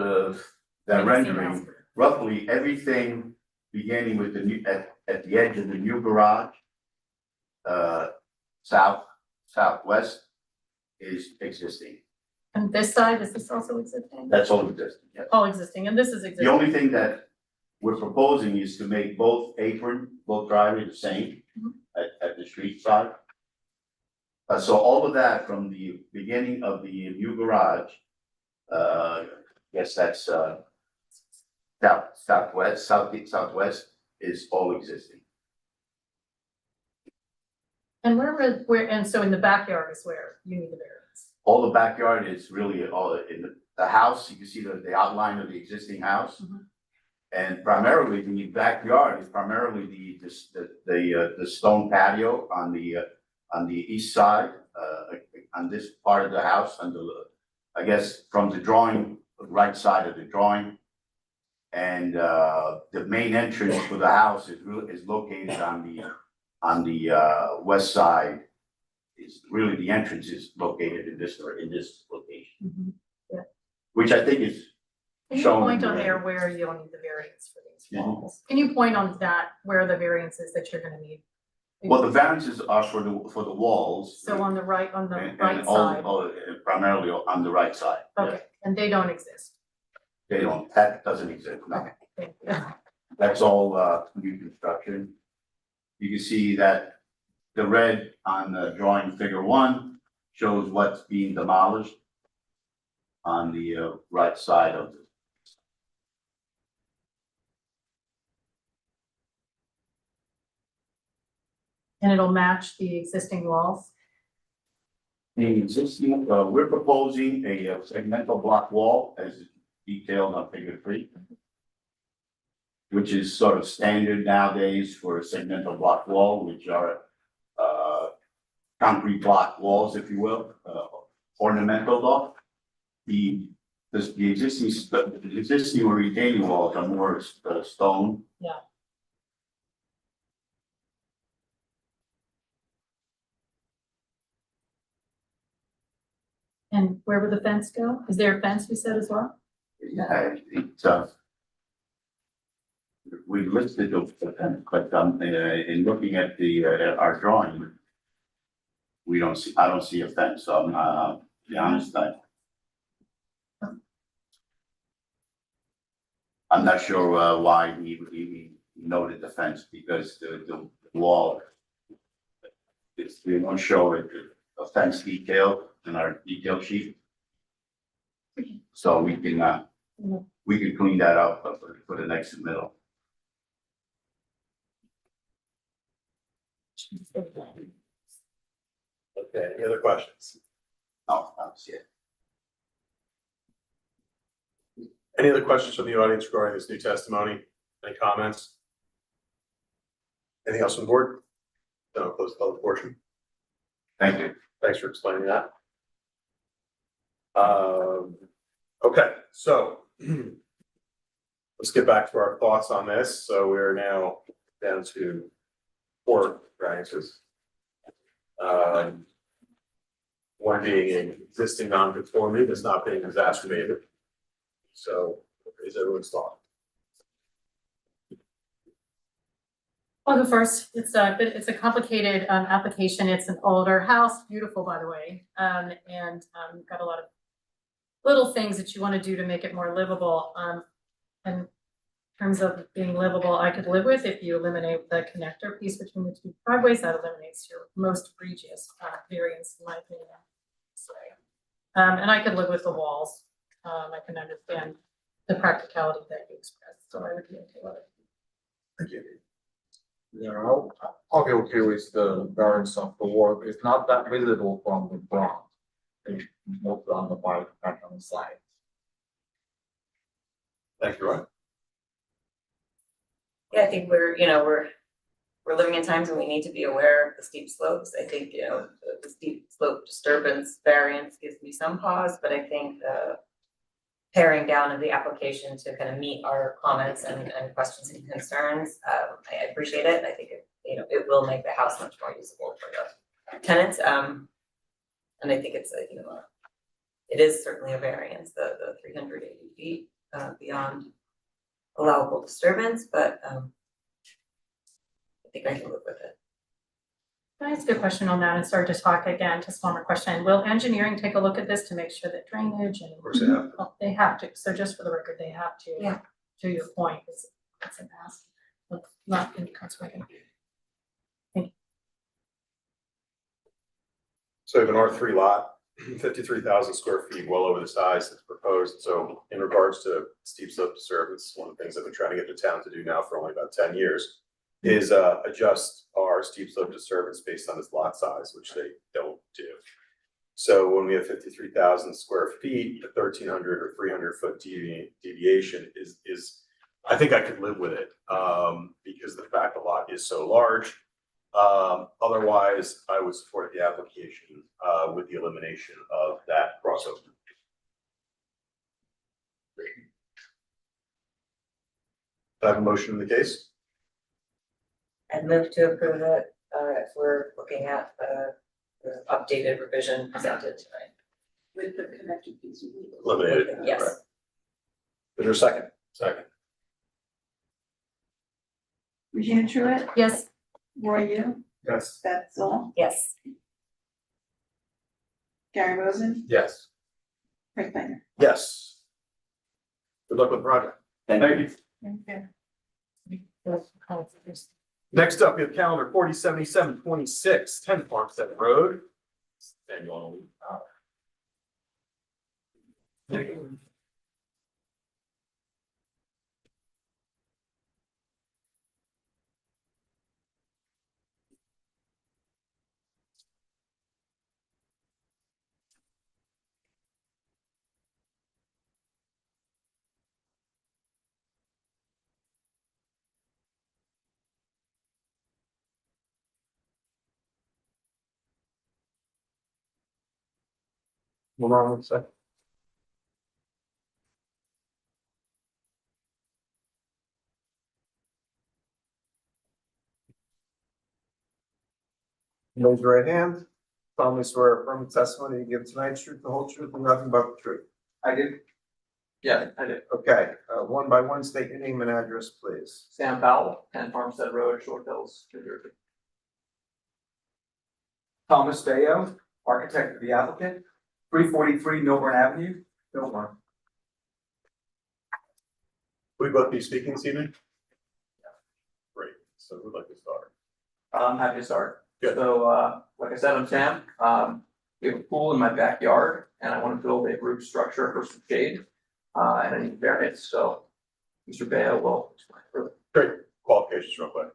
that rendering, roughly everything beginning with the new, at the edge of the new garage, southwest is existing. And this side, is this also existing? That's all existing, yes. All existing, and this is existing. The only thing that we're proposing is to make both driveways the same at the street side. So all of that from the beginning of the new garage, yes, that's southwest is all existing. And where, and so in the backyard is where you need the variance. All the backyard is really all in the house, you can see the outline of the existing house. Mhm. And primarily the backyard is primarily the stone patio on the east side, on this part of the house, I guess from the drawing, the right side of the drawing. And the main entrance for the house is located on the west side. Is really the entrance is located in this location, which I think is Can you shown. point in on the there rendering. where you'll need the variance for these Mhm. walls? Can you point on that, where the variances that you're gonna need? Well, the variances are for the walls. So on the right and side, all primarily on the right side. yes. okay, and they don't exist. That doesn't exist, no. Okay, thank you. That's all new construction. You can see that the red on the drawing figure 1 shows what's being demolished on the right side of the. And it'll match the existing walls? The existing, we're proposing a segmental block wall as detailed on figure 3. Which is sort of standard nowadays for a segmental block wall, which are concrete block walls, if you will, ornamental though. The existing retaining walls are more stone. Yeah. And where would the fence go? Is there a fence you said as well? Yeah, we listed the fence, but in looking at our drawing, I don't see a fence, so I'm to be honest, I'm not sure why he noted the fence, because the wall, we don't show it, a fence detail in our detail sheet. So we can clean that up for the next middle. Okay, any other questions? Oh, I don't see it. Any other questions from the audience regarding this new testimony? Any comments? Anything else from the board? Then I'll close the public portion. Thank you. Thanks for explaining that. Okay, so let's get back to our thoughts on this. So we're now down to 4 variances. One being an existing non-conformity that's not being exacerbated. So is everyone's thought? I'll go first. It's a complicated application. It's an older house, beautiful, by the way. And got a lot of little things that you want to do to make it more livable. And in terms of being livable, I could live with if you eliminate the connector piece between the 2 driveways. That eliminates your most egregious variance, in my opinion. So, and I could live with the walls. I can understand the practicality that you expressed, so I would be okay with it. Thank you. Yeah, I'll be okay with the variance of the wall. It's not that visible from the front. It's more on the back on the side. Thank you, Ryan. Yeah, I think we're living in times when we need to be aware of the steep slopes. I think, the steep slope disturbance variance gives me some pause, but I think paring down of the application to kind of meet our comments and questions and concerns. I appreciate it. I think it will make the house much more usable for the tenants. And I think it's it is certainly a variance, the 380 feet beyond allowable disturbance, but I think I can live with it. Can I ask a question on that and start to talk again, just one more question. Will engineering take a look at this to make sure that drainage and? Of course they have. Well, they have to, so just for the record, they have to. Yeah. To your point, it's a mass, not in consequence. So we have an R3 lot, 53,000 square feet, well over the size that's proposed. So in regards to steep slope disturbance, one of the things I've been trying to get the town to do now for only about 10 years is adjust our steep slope disturbance based on its lot size, which they don't do. So when we have 53,000 square feet, a 1,300 or 300 foot deviation is, I think I could live with it, because the fact the lot is so large. Otherwise, I would support the application with the elimination of that crossover. Do I have a motion in the case? I'd move to approve it, if we're looking at the updated revision presented tonight. With the connected piece. Eliminated. Yes. Right. Is there a second? Second. Regina Truitt, Yes, Roy Yu, Yes. Beth Zoll, Yes. Gary Rosen, Yes. Rick Biker. Yes. Good luck with the project. Thank you. Next up, we have calendar 407726, 10 Farmstead Road. Daniel. Hold on one second. Raise your right hand. Solemnly swear affirm the testimony you give tonight, truth, the whole truth, and nothing but the truth. I did. Yeah, I did. Okay, one by one, state your name and address, please. Sam Powell, 10 Farmstead Road, Short Hills, New Jersey. Thomas Bayo, architect of the applicant, 343 Milburn Avenue, Milburn. We both be speaking this evening? Great, so who'd like to start? I'm happy to start. Good. So, like I said, I'm Sam. We have a pool in my backyard and I want to build a roof structure for some shade. And I need variance, so Mr. Bayo will explain further. Great, qualifications real quick.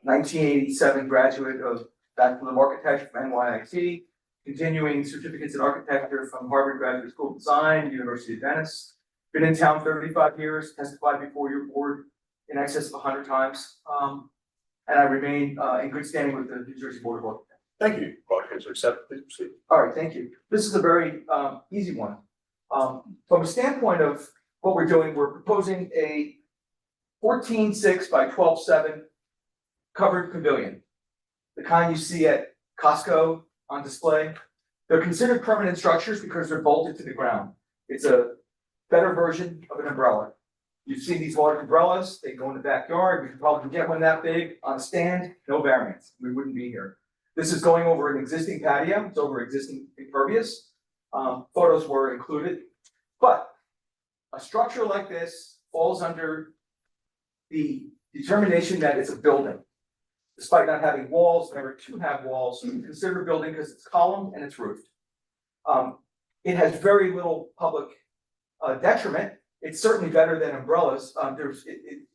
1987 graduate of Bachelor of Architecture from NYIT, continuing certificates in architecture from Harvard Graduate School of Design, University of Venice. Been in town 35 years, testified before your board in excess of 100 times. And I remain in good standing with the New Jersey Board of Architects. Thank you. Qualifications are accepted. Please proceed. All right, thank you. This is a very easy one. From a standpoint of what we're doing, we're proposing a 14.6 by 12.7 covered pavilion. The kind you see at Costco on display. They're considered permanent structures because they're bolted to the ground. It's a better version of an umbrella. You see these large umbrellas, they go in the backyard. We could probably get one that big on a stand, no variance. We wouldn't be here. This is going over an existing patio. It's over existing impervious. Photos were included. But a structure like this falls under the determination that it's a building. Despite not having walls, never to have walls, considered a building because it's columned and it's roofed. It has very little public detriment. It's certainly better than umbrellas. The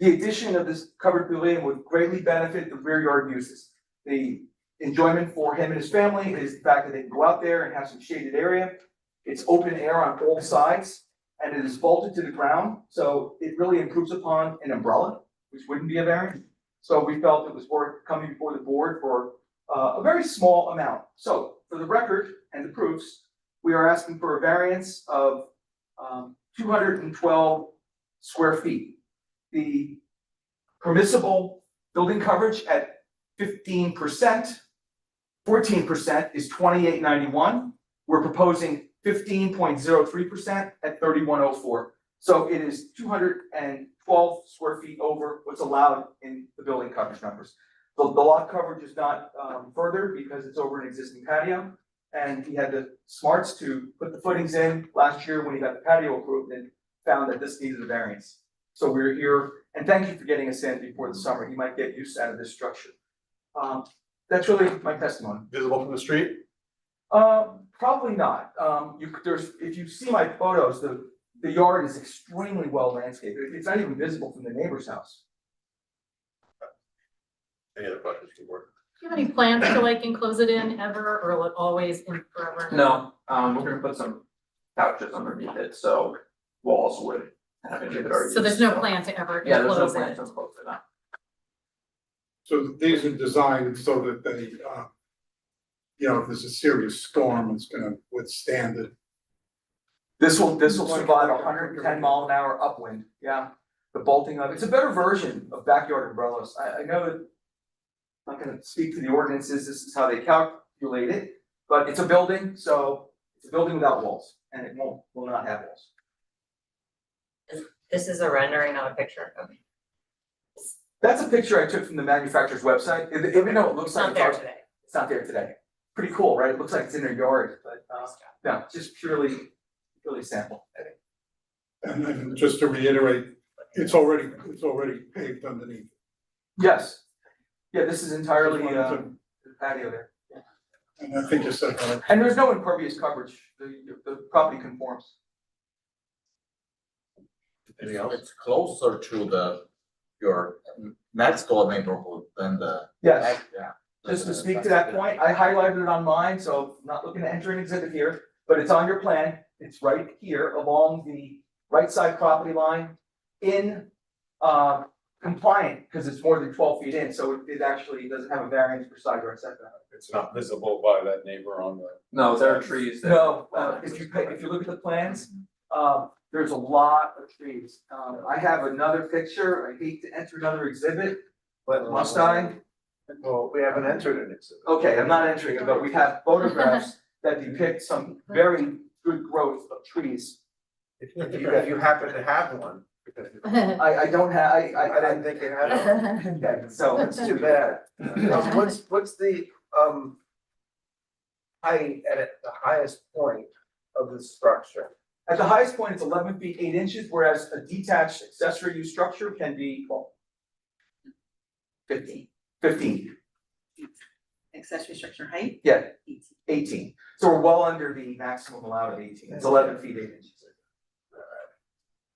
addition of this covered pavilion would greatly benefit the rear yard uses. The enjoyment for him and his family is the fact that they can go out there and have some shaded area. It's open air on all sides and it is bolted to the ground. So it really improves upon an umbrella, which wouldn't be a variance. So we felt it was worth coming before the board for a very small amount. So for the record, and the proofs, we are asking for a variance of 212 square feet. The permissible building coverage at 15%, 14% is 2891. We're proposing 15.03% at 3104. So it is 212 square feet over what's allowed in the building coverage numbers. The lot coverage is not further because it's over an existing patio. And he had the smarts to put the footings in last year when he got the patio approved and found that this needed a variance. So we're here, and thank you for getting us in before the summer. He might get use out of this structure. That's really my testimony. Visible from the street? Probably not. If you see my photos, the yard is extremely well landscaped. It's not even visible from the neighbor's house. Any other questions from the board? Do you have any plans to like enclose it in ever, or will it always in forever? No, we're gonna put some couches underneath it, so walls would have any of our. So there's no plan to ever Yeah, there's no enclose plan it? to enclose it, no. So these are designed so that they, if there's a serious storm, it's gonna withstand it. This will survive 110 mile an hour upwind, yeah. The bolting of it's a better version of backyard umbrellas. I know that I'm not gonna speak to the ordinances, this is how they calculate it, but it's a building, so it's a building without walls, and it will not have walls. This is a rendering, not a picture. Okay. That's a picture I took from the manufacturer's website, even though it looks It's like not there today. it's not there today. Pretty cool, right? It looks like it's in their yard, but no, just purely sample. And then just to reiterate, it's already paved underneath. Yes. Yeah, this is entirely the patio there. And I think you said that. And there's no impervious coverage. The property conforms. It's closer to your next door neighborhood than the. Yes. Yeah. Just to speak to that point, I highlighted it on mine, so I'm not looking to enter an exhibit here, but it's on your plan. It's right here along the right side property line in compliant, because it's more than 12 feet in, so it actually doesn't have a variance for side yard setback. It's not visible by that neighbor on the. No, there are trees there. No, if you look at the plans, there's a lot of trees. I have another picture. I hate to enter another exhibit, but must I? Well, we haven't entered an exhibit. Okay, I'm not entering it, but we have photographs that depict some very good growth of trees. If you happen to have one. I don't have, I didn't think you had one. okay, so That's too bad. What's the height at the highest point of the structure? at the highest point, it's 11 feet 8 inches, whereas a detached accessory use structure can be, well, 15. Accessory structure height? Yeah, 18. So we're well under the maximum allowed of 18. It's 11 feet 8 inches.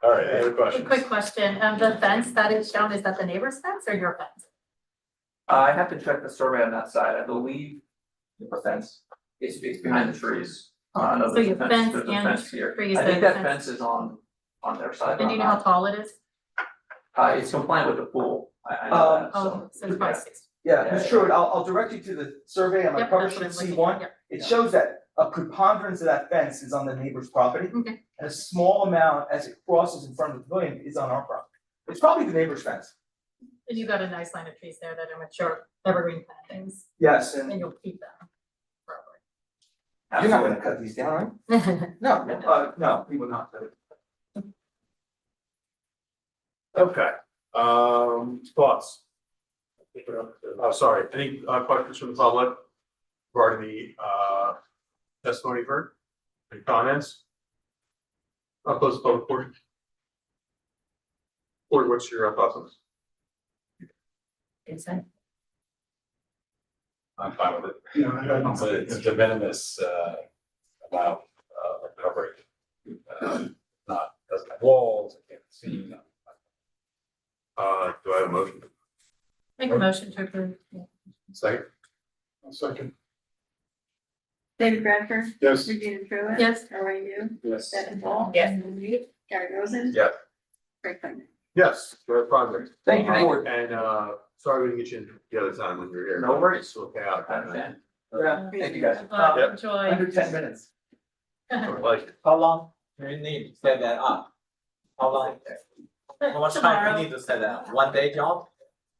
All right, any other A questions? quick question, the fence that is shown, is that the neighbor's fence or your fence? I have to check the survey on that side, I believe the fence is behind the trees. No, So there's a your fence there's a and fence here. trees, I think the that fence- fence is on their side. And do you know how tall it is? It's compliant with the pool, I know that, Oh, so it's probably 6. Yeah, Ms. Truitt, I'll direct you to the survey on my Yep, cover that's what sheet I'm looking C1. at, It shows that a preponderance of that fence is on the neighbor's property. Okay. And a small amount as it crosses in front of the pavilion is on our property. It's probably the neighbor's fence. And you've got a nice line of trees there that are mature evergreen plantings, Yes, and and you'll keep them forever. you're not gonna cut these down, right? No, we will not. Okay, thoughts? Sorry, any questions from the public regarding the testimony you've heard? Any comments? I'll close the public portion. Or what's your thoughts on this? Consent. I'm fine with it. Yeah, It's a de minimis amount of coverage. Doesn't have walls, it can't see. Do I have a motion? Make a motion to approve. Yeah. Second? I'll second. David Bradford? Yes. Regina Truitt? Yes. Earl you? Yes. Stephen Paul? Yes. Gary Rosen? Yes. Craig Planer? Yes, good project. Thank you, board. And sorry we didn't get you in the other time when you were here. No worries. It's okay out. I understand. Yeah, thank you guys. Well, enjoy. Under 10 minutes. Like, How long do you need to set that up? How long? How much time Tomorrow. you need to set that up? One day job?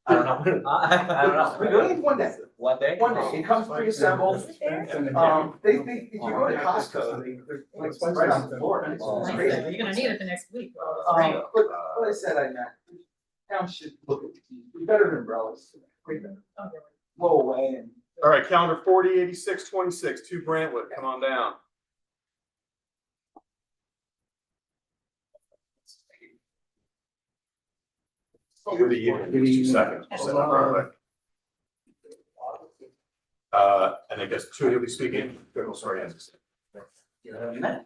I don't know. I don't We know. only have 1 day. One day? One day, it comes pre-assembled. They, if you go to Costco, it's right on the floor. It's Like, crazy. you're gonna need it the next week. Well, it's great. But what I said, I meant, town should look at, we better than umbrellas. Blow away and. all right, calendar 408626, 2 Brantwood, come on down. Give the evening, 2 seconds. And I guess 2 you'll be speaking. Oh, sorry, yes. You have a minute?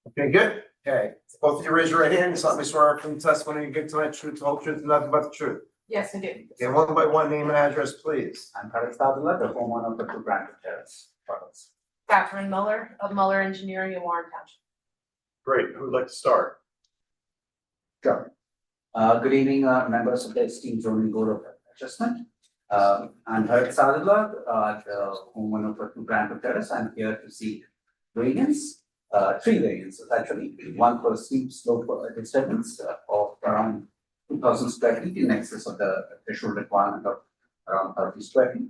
Okay, good. Okay, both of you raise your right hand, just let me swear from testimony you give tonight, truth, the whole truth, and nothing but the truth. Yes, I do. Okay, one by one, name and address, please. I'm Karan Sadler, the homeowner of the 2 Brantwood Terrace products. Catherine Muller of Muller Engineering in Warren Township. Great, who would like to start? Sure. Good evening, members of the esteemed zoning board of adjustment. I'm Karan Sadler, the homeowner of the 2 Brantwood Terrace. I'm here to seek variance, 3 variances actually. One for steep slope disturbance of around 2,000 square feet in excess of the threshold requirement of around 30 square feet.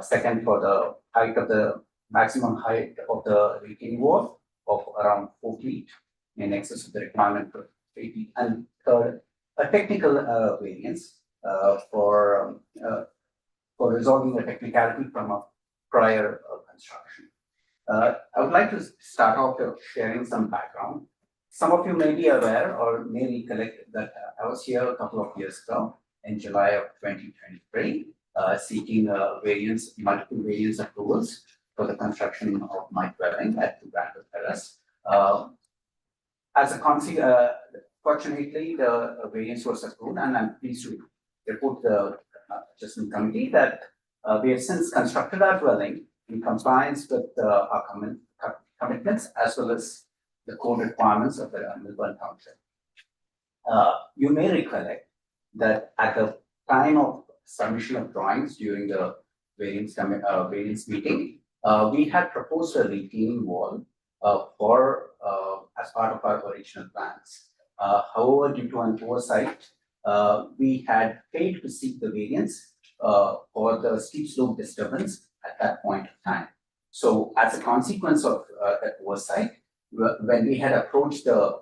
Second, for the height of the maximum height of the retaining wall of around 4 feet in excess of the requirement for 3 feet. And third, a technical variance for resolving the technicality from a prior construction. I would like to start off with sharing some background. Some of you may be aware or may recollect that I was here a couple of years ago in July of 2023, seeking variance, multiple variance approvals for the construction of my dwelling at 2 Brantwood Terrace. As a consequence, fortunately, the variance was approved, and I'm pleased to report the adjustment committee that we have since constructed our dwelling in compliance with our commitments as well as the code requirements of the Millburn Township. You may recollect that at the time of submission of drawings during the variance meeting, we had proposed a retaining wall as part of our original plans. However, due to an oversight, we had failed to seek the variance for the steep slope disturbance at that point of time. So as a consequence of that oversight, when we had approached the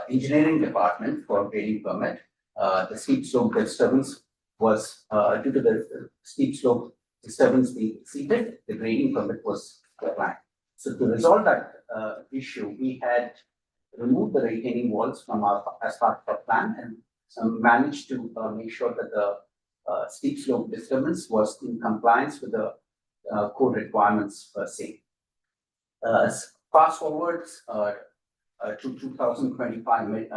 engineering department for grading permit, the steep slope disturbance was due to the steep slope disturbance being exceeded, the grading permit was applied. So to resolve that issue, we had removed the retaining walls from as part of our plan and managed to make sure that the steep slope disturbance was in compliance with the code requirements per se. Fast forward to 2025,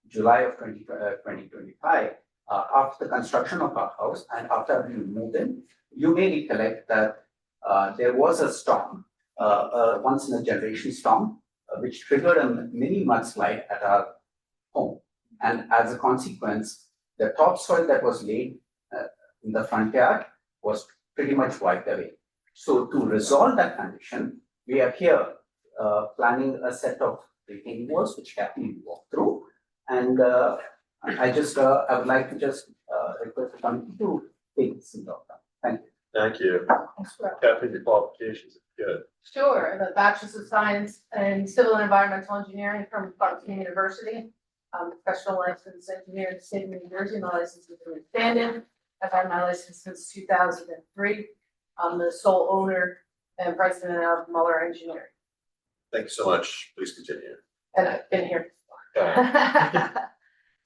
July of 2025, after the construction of our house and after we moved in, you may recollect that there was a storm, once in a generation storm, which triggered a mini mudslide at our home. And as a consequence, the topsoil that was laid in the front yard was pretty much wiped away. So to resolve that condition, we are here planning a set of retaining walls which can be walked through. And I would like to just request the committee to take this into account. Thank you. Thank you. Kathy, your qualifications, good. Sure, the Bachelor's of Science in Civil and Environmental Engineering from Clarkson University. I'm a professional licensed engineer in the state of New Jersey. My license is in Bandon. I've had my license since 2003. I'm the sole owner and president of Muller Engineering, Thank you so much. Please continue. and I've been here. Okay.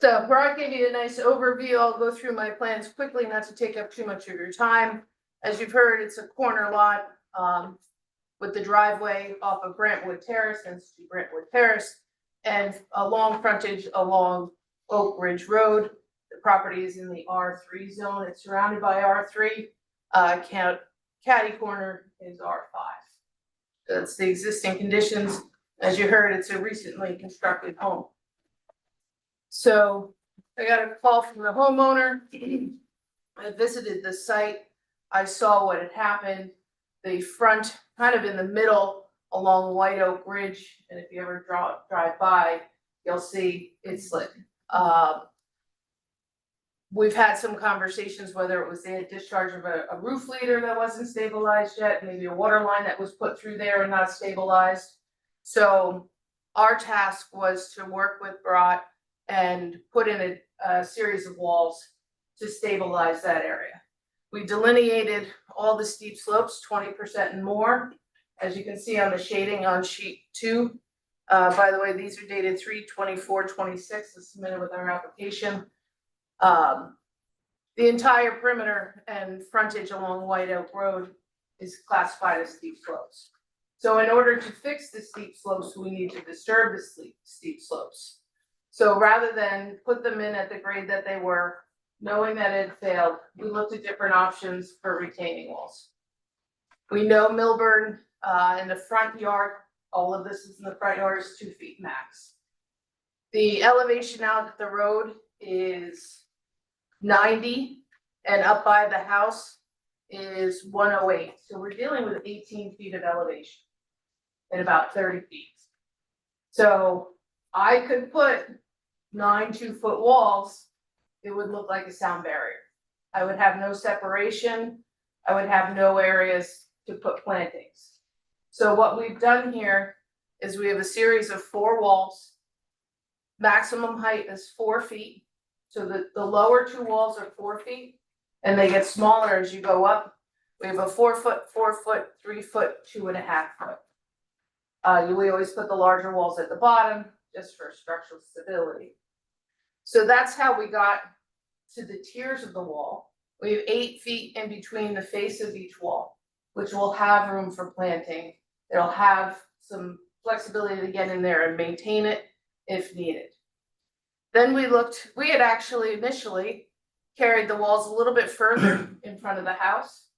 So before I give you a nice overview, I'll go through my plans quickly, not to take up too much of your time. As you've heard, it's a corner lot. with the driveway off of Brentwood Terrace, hence to Brentwood Terrace, and a long frontage along Oak Ridge Road. The property is in the R3 zone. It's surrounded by R3. Catty corner is R5. That's the existing conditions. As you heard, it's a recently constructed home. So I got a call from the homeowner. I visited the site. I saw what had happened. The front, kind of in the middle along White Oak Ridge, and if you ever drive by, you'll see it's slid. We've had some conversations whether it was the discharge of a roof leader that wasn't stabilized yet, maybe a water line that was put through there and not stabilized. So our task was to work with Brat and put in a series of walls to stabilize that area. We delineated all the steep slopes, 20% and more, as you can see on the shading on sheet 2. By the way, these are dated 3/24/26, as submitted with our application. The entire perimeter and frontage along White Oak Road is classified as steep slopes. So in order to fix the steep slopes, we need to disturb the steep slopes. So rather than put them in at the grade that they were, knowing that it failed, we looked at different options for retaining walls. We know Millburn in the front yard, all of this is in the front yard, is 2 feet max. The elevation out at the road is 90, and up by the house is 108. So we're dealing with 18 feet of elevation and about 30 feet. So I could put 9 2-foot walls, it would look like a sound barrier. I would have no separation. I would have no areas to put plantings. So what we've done here is we have a series of 4 walls. Maximum height is 4 feet. So the lower 2 walls are 4 feet and they get smaller as you go up. We have a 4 foot, 4 foot, 3 foot, 2.5 foot. We always put the larger walls at the bottom just for structural stability. So that's how we got to the tiers of the wall. We have 8 feet in between the face of each wall, which will have room for planting. It'll have some flexibility to get in there and maintain it if needed. Then we had actually initially carried the walls a little bit further in front of the house.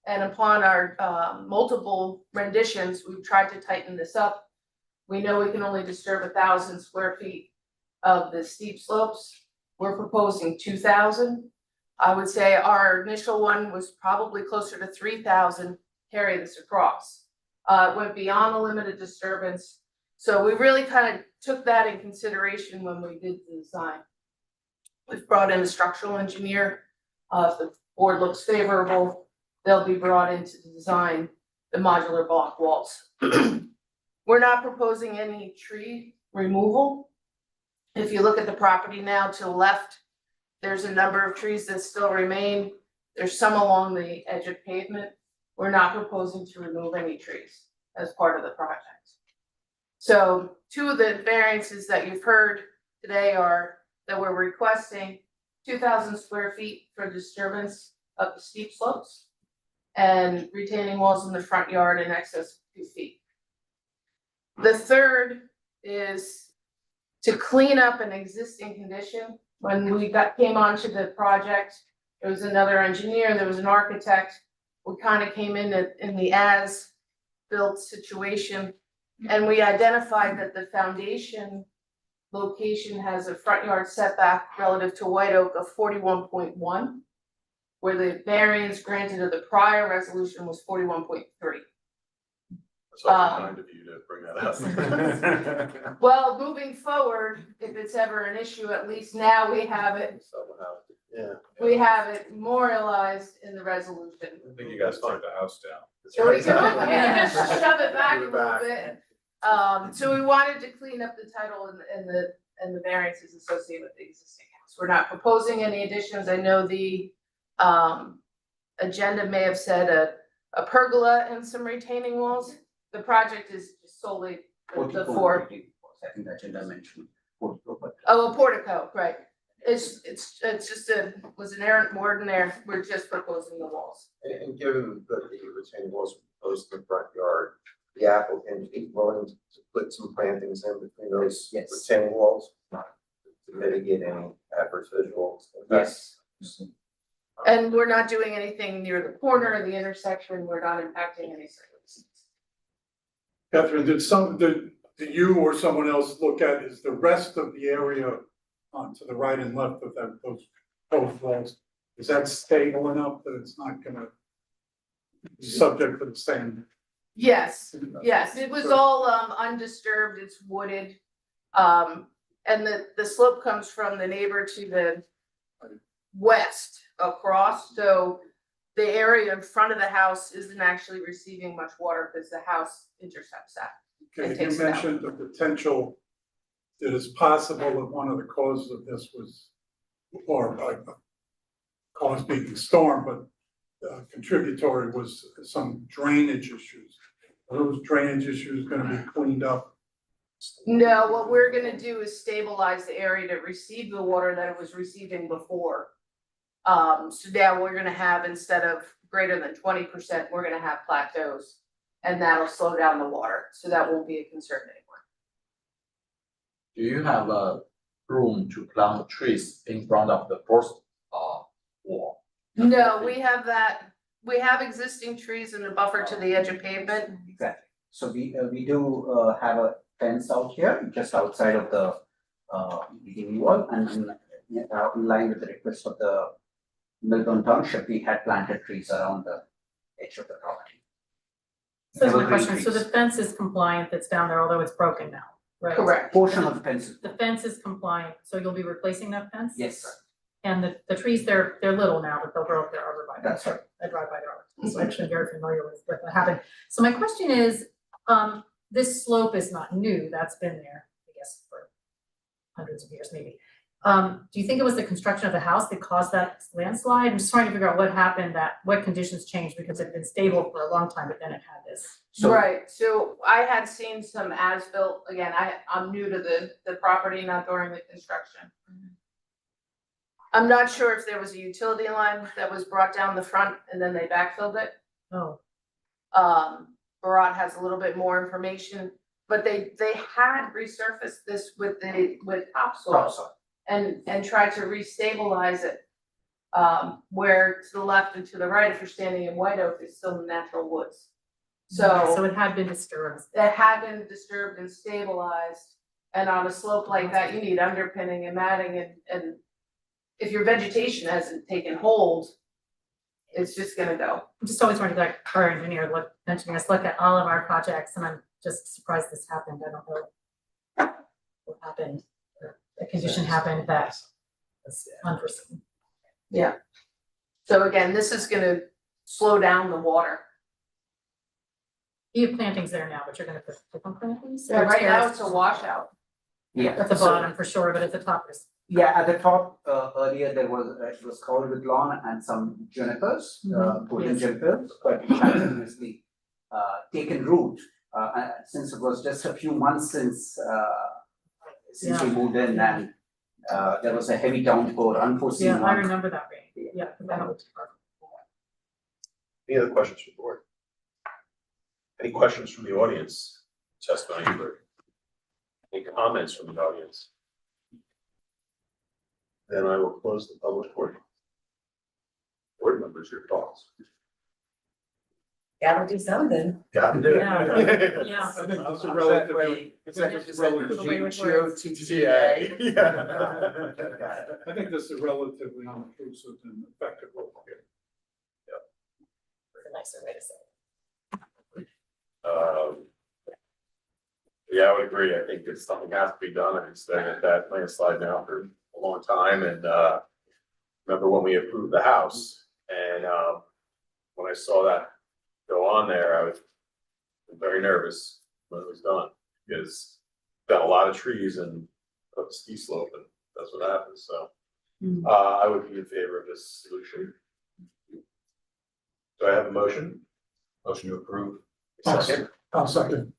And upon our multiple renditions, we've tried to tighten this up. We know we can only disturb 1,000 square feet of the steep slopes. We're proposing 2,000. I would say our initial one was probably closer to 3,000, carry this across. It went beyond the limited disturbance. So we really kind of took that in consideration when we did the design. We've brought in a structural engineer. If the board looks favorable, they'll be brought in to design the modular block walls. We're not proposing any tree removal. If you look at the property now to the left, there's a number of trees that still remain. There's some along the edge of pavement. We're not proposing to remove any trees as part of the project. So 2 of the variances that you've heard today are that we're requesting 2,000 square feet for disturbance of the steep slopes and retaining walls in the front yard in excess of 2 feet. The third is to clean up an existing condition. When we came onto the project, there was another engineer, there was an architect. We kind of came in the as-built situation, and we identified that the foundation location has a front yard setback relative to White Oak of 41.1, where the variance granted of the prior resolution was 41.3. That's awfully kind of you to bring that up. Well, moving forward, if it's ever an issue, at least now we have it. Yeah. We have it memorialized in the resolution. I think you guys took the house down. So we can just shove it back a little bit. So we wanted to clean up the title and the variances associated with the existing house. We're not proposing any additions. I know the agenda may have said a pergola and some retaining walls. The project is solely the 4. I think the agenda mentioned. Oh, a portico, right. It's just was an errant word in there. We're just proposing the walls. And given that the retaining walls proposed in the front yard, the applicant is willing to put some plantings in between those Yes. retaining walls to mitigate any adverse visual effects. Yes. And we're not doing anything near the corner, the intersection, we're not impacting any circumstances. Catherine, did you or someone else look at, is the rest of the area to the right and left of those proposed walls, is that stable enough that it's not gonna be subject to the same? Yes, yes, it was all undisturbed, it's wooded. And the slope comes from the neighbor to the west across, so the area in front of the house isn't actually receiving much water because the house intercepts that. Okay, It takes you it out. mentioned the potential that it's possible that one of the causes of this was, or cause being the storm, but contributory was some drainage issues. Are those drainage issues gonna be cleaned up? No, what we're gonna do is stabilize the area to receive the water that it was receiving before. So now we're gonna have, instead of greater than 20%, we're gonna have plateaus. And that'll slow down the water, so that won't be a concern anymore. Do you have a room to plant trees in front of the first wall? No, we have existing trees in the buffer to the edge of pavement. Exactly. So we do have a fence out here, just outside of the retaining wall, and in line with the request of the Milton Township, we had planted trees around the edge of the property. So that's my Evergreen question, so the trees. fence is compliant that's down there, although it's broken now, right? Correct. Portion of the fence, The fence is compliant, so you'll be replacing that fence? yes, And the trees, they're little now, but they'll grow up their arborvitae. that's right. I drive by there all the time, so I'm actually very familiar with what happened. So my question is, this slope is not new, that's been there, I guess, for hundreds of years maybe. Do you think it was the construction of the house that caused that landslide? I'm just trying to figure out what happened, what conditions changed, because it had been stable for a long time, but then it had this. So- Right, so I had seen some as-built, again, I'm new to the property, not during the construction. I'm not sure if there was a utility line that was brought down the front and then they backfilled it. Oh, Barat has a little bit more information, but they had resurfaced this with topsoil Topsoil. and tried to restabilize it. Where to the left and to the right, if you're standing in White Oak, is still natural woods. so it had been disturbed. It had been disturbed and stabilized, and on a slope like that, you need underpinning and matting, and if your vegetation hasn't taken hold, it's just gonna go. I'm just always wondering, like, our engineer mentioning us, look at all of our projects, and I'm just surprised this happened, I don't know what happened. A condition happened that was unforeseen. Yeah. So again, this is gonna slow down the water. You have plantings there now, but you're gonna put different plantings? Yeah, Or right now terrace? it's a washout. Yeah. At the so- bottom for sure, but at the top is. Yeah, at the top, earlier there was, it was covered with lawn and some junipers, golden yes. junipers, but it has obviously taken root. Since it was just a few months since we moved in, and there was a heavy downpour, unforeseen Yeah, I one. remember that rain, yeah, that was. Any other questions from the board? Any questions from the audience? Testimony you heard? Any comments from the audience? Then I will close the public portion. Board members, your thoughts? Gotta do something. Got to do Yeah. it. Yeah. I think this is relatively, It's like Just relative the way it GTO, works. TTA. Yeah. I think this is relatively unobtrusive and effective. It's a nicer way to say it. Yeah, I would agree. I think it's something has to be done. I've been staring at that landslide now for a long time and, remember when we approved the house and, when I saw that go on there, I was very nervous when it was done because got a lot of trees and up a steep slope and that's what happens. So, I would be in favor of this solution. Do I have a motion? Motion to approve. Second. I'll second.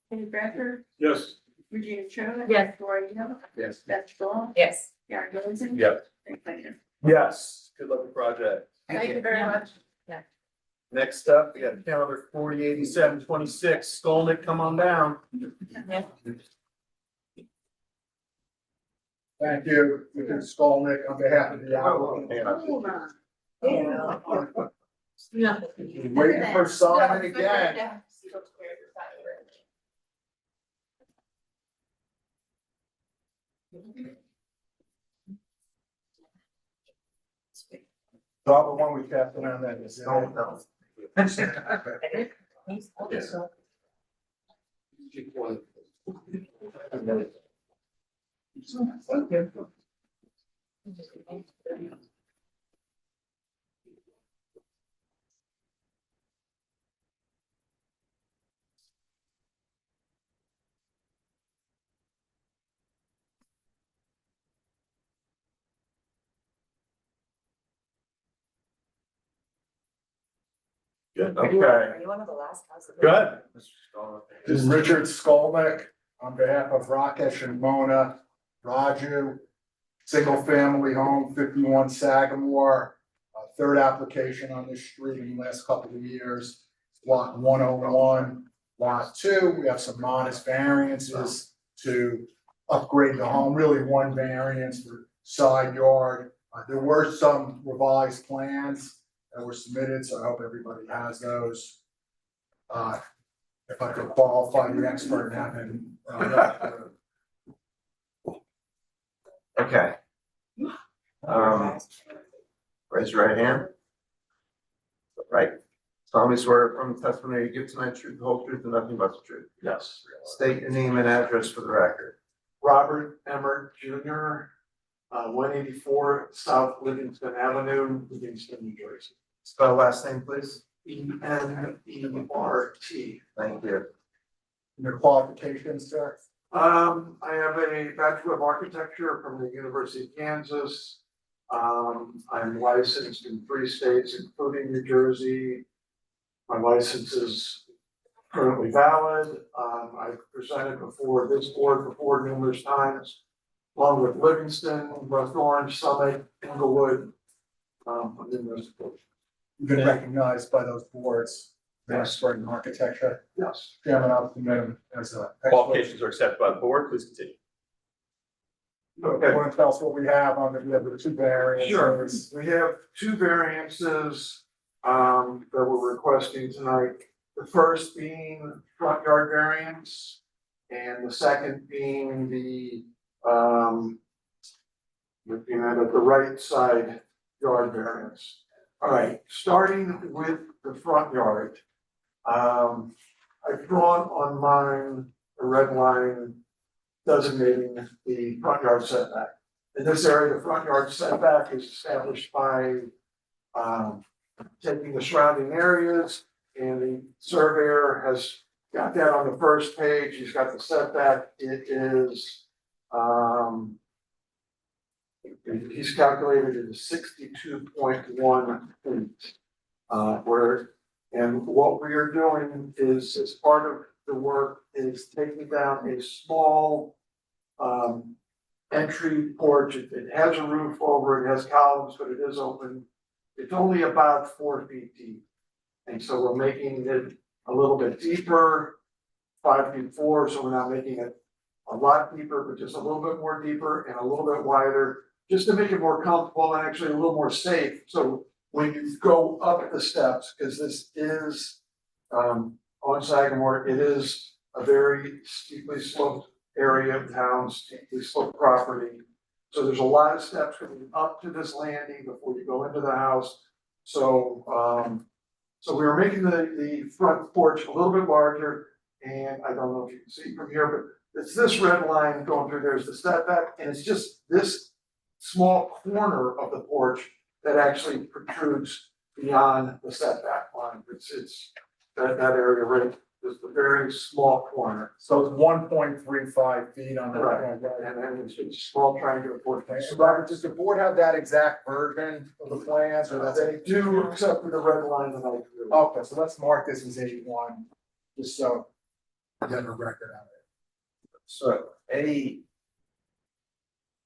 Kenny Bradford, Yes. Regina Cho. Yes. Lori Hill, Yes. Beth Shaw, Yes. Gary Rosen. Yep. Frank Flannery. Yes. Good luck with the project. Thank you very much. Next up, we got calendar 408726. Skolnick, come on down. Thank you, Mr. Skolnick, on behalf of the applicant. Yeah. Waiting for Simon again. Probably one we passed around that is. Good, Are you one of the last houses? Good. This is Richard Skolnick on behalf of Rakesh and Mona Raju. Single family home, 51 Sagamore. Third application on this street in the last couple of years. Lot 101, lot 2, we have some modest variances to upgrade the home, really one variance for side yard. There were some revised plans that were submitted, so I hope everybody has those. If I could qualify the expert and have him. Okay. Raise your right hand. Right. Solemnly swear from the testimony you give tonight, truth, the whole truth, and nothing but the truth. Yes. State your name and address for the record. Robert Emmert Jr., 184 South Livingston Avenue, Livingston, New Jersey. Spell last name, please. EMERT. Thank you. Your qualifications, sir? I have a Bachelor of Architecture from the University of Kansas. I'm licensed in 3 states, including New Jersey. My license is currently valid. I've presented before this board before numerous times, along with Livingston, West Orange, Summit, Inglewood. You've been recognized by those boards, the expert in architecture. Yes. Chairman, I'll submit him as a. Qualifications are accepted by the board, please continue. Okay, want to tell us what we have on the, we have the 2 variants. Sure, we have 2 variances that we're requesting tonight. The first being front yard variance, and the second being the looking at it, the right side yard variance. All right, starting with the front yard. I've drawn on mine a red line designating the front yard setback. In this area, the front yard setback is established by taking the surrounding areas, and the surveyor has got that on the first page. He's got the setback. It is he's calculated it as 62.1 feet. And what we are doing is, as part of the work, is taking down a small entry porch. It has a roof over it, has columns, but it is open. It's only about 4 feet deep. And so we're making it a little bit deeper, 5 feet 4, so we're not making it a lot deeper, but just a little bit more deeper and a little bit wider, just to make it more comfortable and actually a little more safe. So when you go up the steps, because this is on Sagamore, it is a very steeply sloped area of town, steeply sloped property. So there's a lot of steps coming up to this landing before you go into the house. So so we were making the front porch a little bit larger, and I don't know if you can see from here, but it's this red line going through, there's the setback, and it's just this small corner of the porch that actually protrudes beyond the setback line. It's that area right, just a very small corner. So it's 1.35 feet on the Right. right. And then it's a small triangular porch. So Robert, does the board have that exact version of the plans, or that's? They do, except for the red line that I drew. Okay, so let's mark this as A1, just so I have a record of it. So A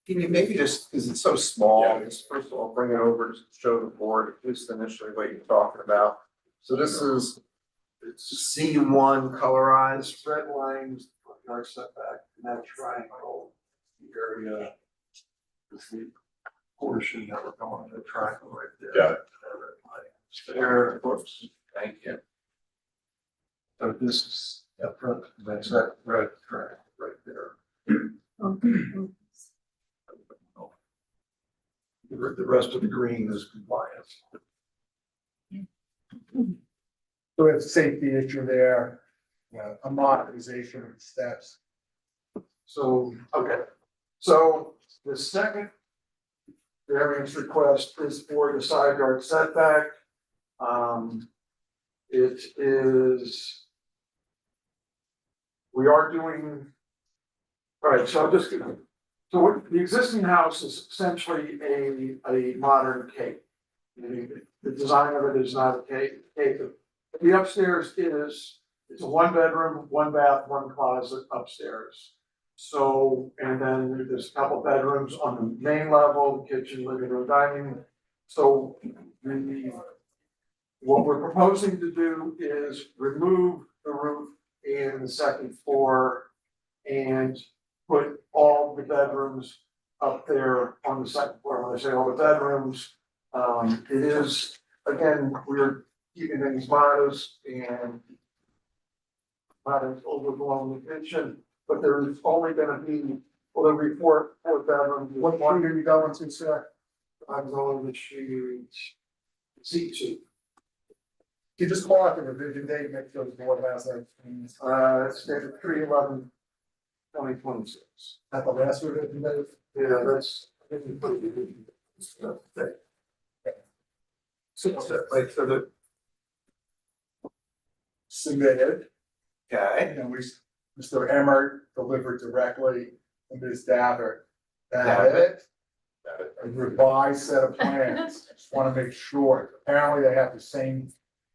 Can you maybe just, because it's so small, Yeah. just first of all, bring it over to show the board, at least initially what you're talking about. So this is, it's C1 colorized. Red lines, yard setback, and that triangle area is the portion that we're going to triangle right there. Got it. There, whoops, Thank you. so this is up front, that's that red triangle right there. The rest of the green is compliance. So we have a safety issue there, a modernization of steps. So, okay, so the second variance request is for the side yard setback. It is. We are doing. All right, so I'm just gonna, so what, the existing house is essentially a modern cape. The design of it is not a cape. The upstairs is, it's a 1 bedroom, 1 bath, 1 closet upstairs. So, and then there's a couple bedrooms on the main level, kitchen, living room, dining. So what we're proposing to do is remove the roof in the second floor and put all the bedrooms up there on the second floor. When I say all the bedrooms, it is, again, we're keeping things modest and not overblowing the kitchen, but there's only gonna be, well, there'll be four bedrooms. What street are you going to, sir? I'm going to choose C2. Can you just call out the revision date, make sure the board has that? It's dated 3/11/2026. At the last revision date? Yeah, that's. So, like, so the, Submitted, Okay. and Mr. Emmert delivered directly to Ms. Dabbert. That a revised set of plans, just wanna make sure, apparently they have the same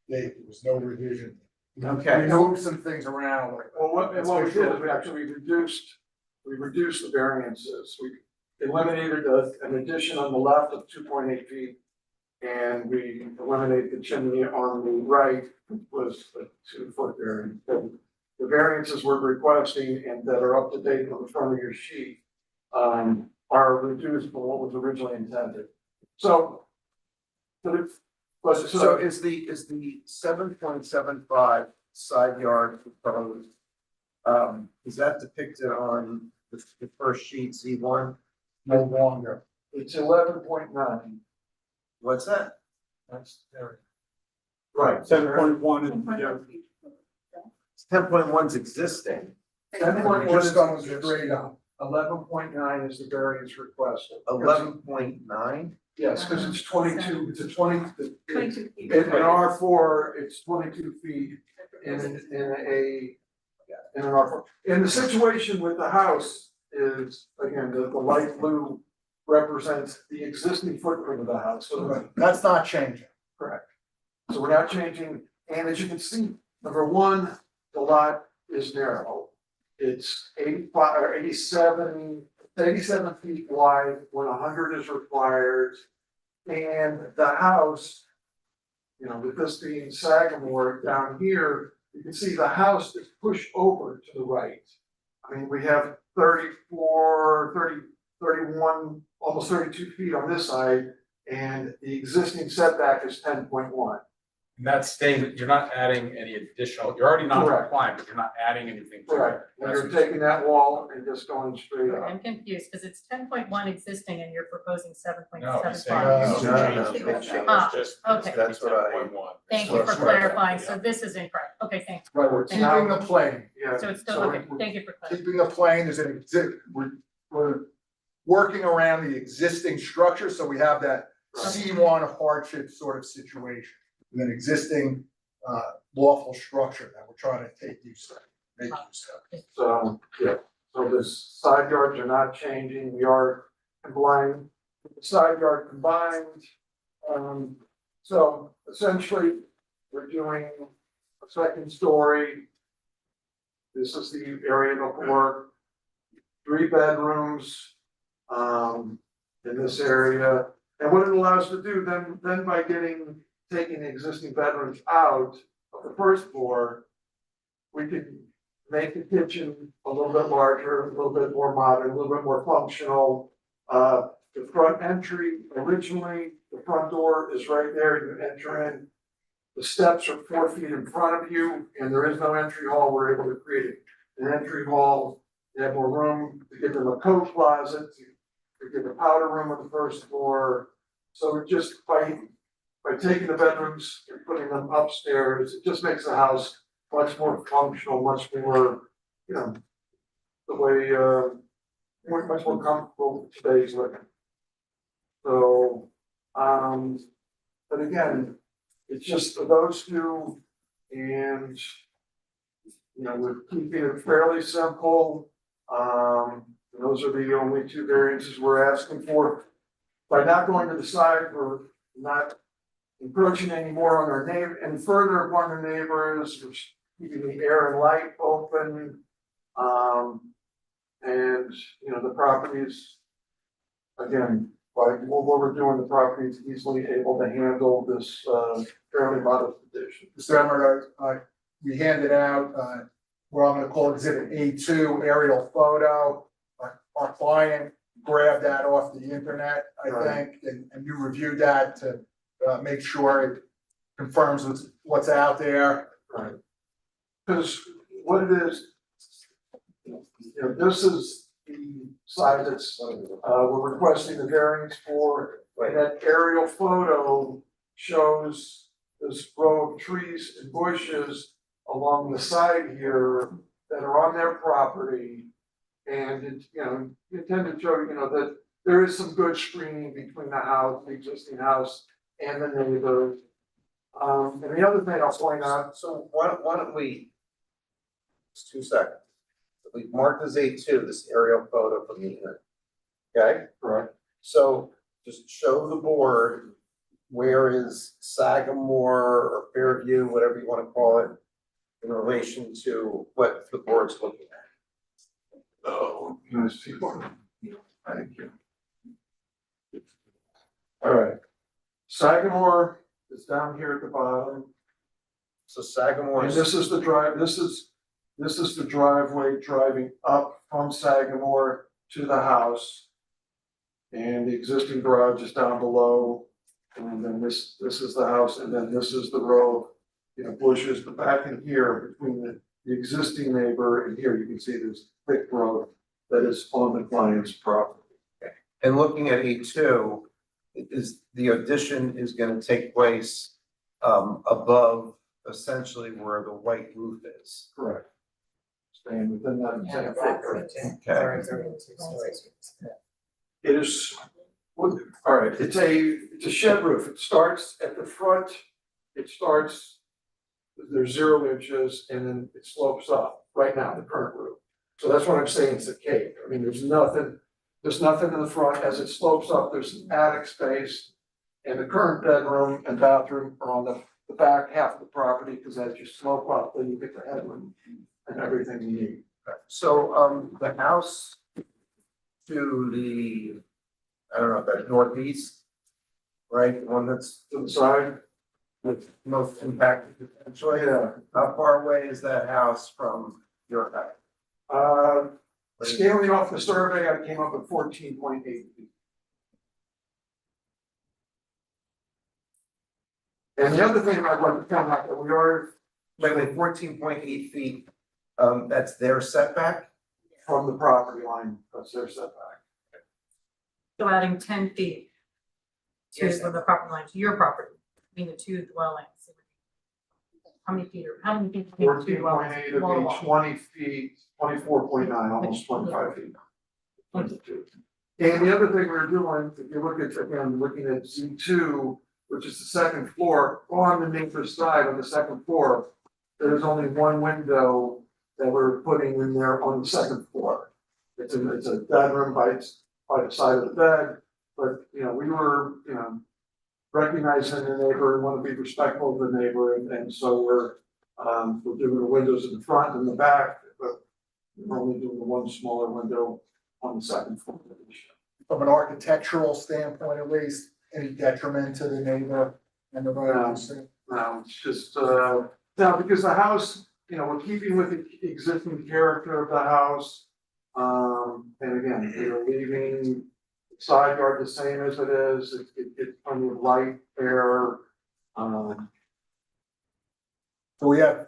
date, there was no revision. Okay. We moved some things around. well, what we did is we actually reduced the variances. We eliminated an addition on the left of 2.8 feet. And we eliminated the chimney on the right, which was a 2-foot variance. So the variances we're requesting and that are up to date on the front of your sheet are reduced from what was originally intended. So So is the 7.75 side yard proposed? Is that depicted on the first sheet, C1? No longer. it's 11.9. What's that? That's there. Right. 7.1 yeah. 10.1 is existing. 10.1 Just is going straight up. 11.9 is the variance requested. 11.9? Yes, because it's 22, it's a 22 feet. In R4, it's 22 feet in an R4. And the situation with the house is, again, the light blue represents the existing footprint of the house, so That's not changing. correct. So we're not changing, and as you can see, number one, the lot is narrow. It's 85 or 87 feet wide when 100 is required. And the house, you know, with this being Sagamore down here, you can see the house is pushed over to the right. I mean, we have 31, almost 32 feet on this side, and the existing setback is 10.1. And that's staying, you're not adding any additional, you're already not Correct. compliant, but you're not adding anything to it. Correct, and you're taking that wall and just going straight up. I'm confused, because it's 10.1 existing and you're proposing 7.75. No, he's saying No, it's no, changed. no. It's Ah, just- okay. That's what I- 10.1. Thank you for clarifying, so this is incorrect, okay, thanks. Right, we're Thank you. keeping the plane. Yeah. So it's still, So okay, we're- thank you for clarifying. Keeping the plane, there's we're working around the existing structure, so we have that C1 hardship sort of situation. With an existing lawful structure that we're trying to make use of. So, yeah, so the side yards are not changing, we are complying, with the side yard combined. So essentially, we're doing a second story. This is the area of work, 3 bedrooms, in this area. And what it allows to do, then by taking the existing bedrooms out of the first floor, we can make the kitchen a little bit larger, a little bit more modern, a little bit more functional. The front entry, originally, the front door is right there, you enter in. The steps are 4 feet in front of you, and there is no entry hall. We're able to create an entry hall. They have more room to give them a coat closet, to give a powder room on the first floor. So just by taking the bedrooms and putting them upstairs, it just makes the house much more functional, much more, you know, the way, much more comfortable with today's living. So, but again, it's just for those two, and, you know, we're keeping it fairly simple. Those are the only two variances we're asking for. By not going to the side, we're not encroaching any more on our neighbor, and further upon the neighbors, we're keeping the air and light open. And, you know, the properties, again, by what we're doing, the property is easily able to handle this, fairly modest addition. Mr. Emmer, we handed out, what I'm gonna call exhibit A2 aerial photo. Our client grabbed that off the internet, I Right. think, and you reviewed that to make sure it confirms what's out there. Right. Because what it is, you know, this is the side that's, we're requesting the variance for. And that aerial photo shows this row of trees and bushes along the side here that are on their property. And it, you know, intend to show, you know, that there is some good screening between the house, the existing house, and the neighbors. And the other thing I'll point out, So why don't we, just 2 seconds. We've marked as A2, this aerial photo from the unit. Okay? Correct. So just show the board where is Sagamore or Fairview, whatever you wanna call it, in relation to what the board's looking at. oh, nice people. Thank you. All right. Sagamore is down here at the bottom. So Sagamore And is. this is the drive, this is the driveway driving up from Sagamore to the house. And the existing garage is down below, and then this is the house, and then this is the row of, you know, bushes, but back in here, between the existing neighbor and here, you can see this thick growth that is on the client's property. And looking at A2, is the addition is gonna take place above essentially where the white roof is. Correct. Staying within that Yeah, exact that's footprint. Okay. It is, all right, it's a shed roof. It starts at the front, there's 0 inches and then it slopes up right now, the current roof. So that's what I'm saying, it's a cave. I mean, there's nothing in the front. As it slopes up, there's an attic space. And the current bedroom and bathroom are on the back half of the property, because as you slope up, then you get the headroom and everything you need. So the house to the, I don't know, that northeast, right, the one that's To the side, with most impacted potentially, yeah, how far away is that house from your house? scaling off the survey, I came up with 14.8 feet. And the other thing I'd like to point out, that we are Wait, 14.8 feet, that's their setback? from the property line, that's their setback. So adding 10 feet to Your the property line, to your property, between the two dwellings. How many feet between the two 14.8 dwellings? would Wall to be wall. 20 feet, 24.9, almost 25 feet. And the other thing we're doing, if you look at, again, looking at Z2, which is the second floor, on the neighbor's side on the second floor, there's only one window that we're putting in there on the second floor. It's a bedroom by the side of the bed, but, you know, we were, you know, recognizing the neighbor and want to be respectful of the neighbor, and so we're doing the windows in the front and the back, but we're only doing the one smaller window on the second floor. from an architectural standpoint at least, any detriment to the neighbor and the roads? No, it's just, now, because the house, we're keeping with the existing character of the house. And again, we're leaving side yard the same as it is, it gets plenty of light, air, So we have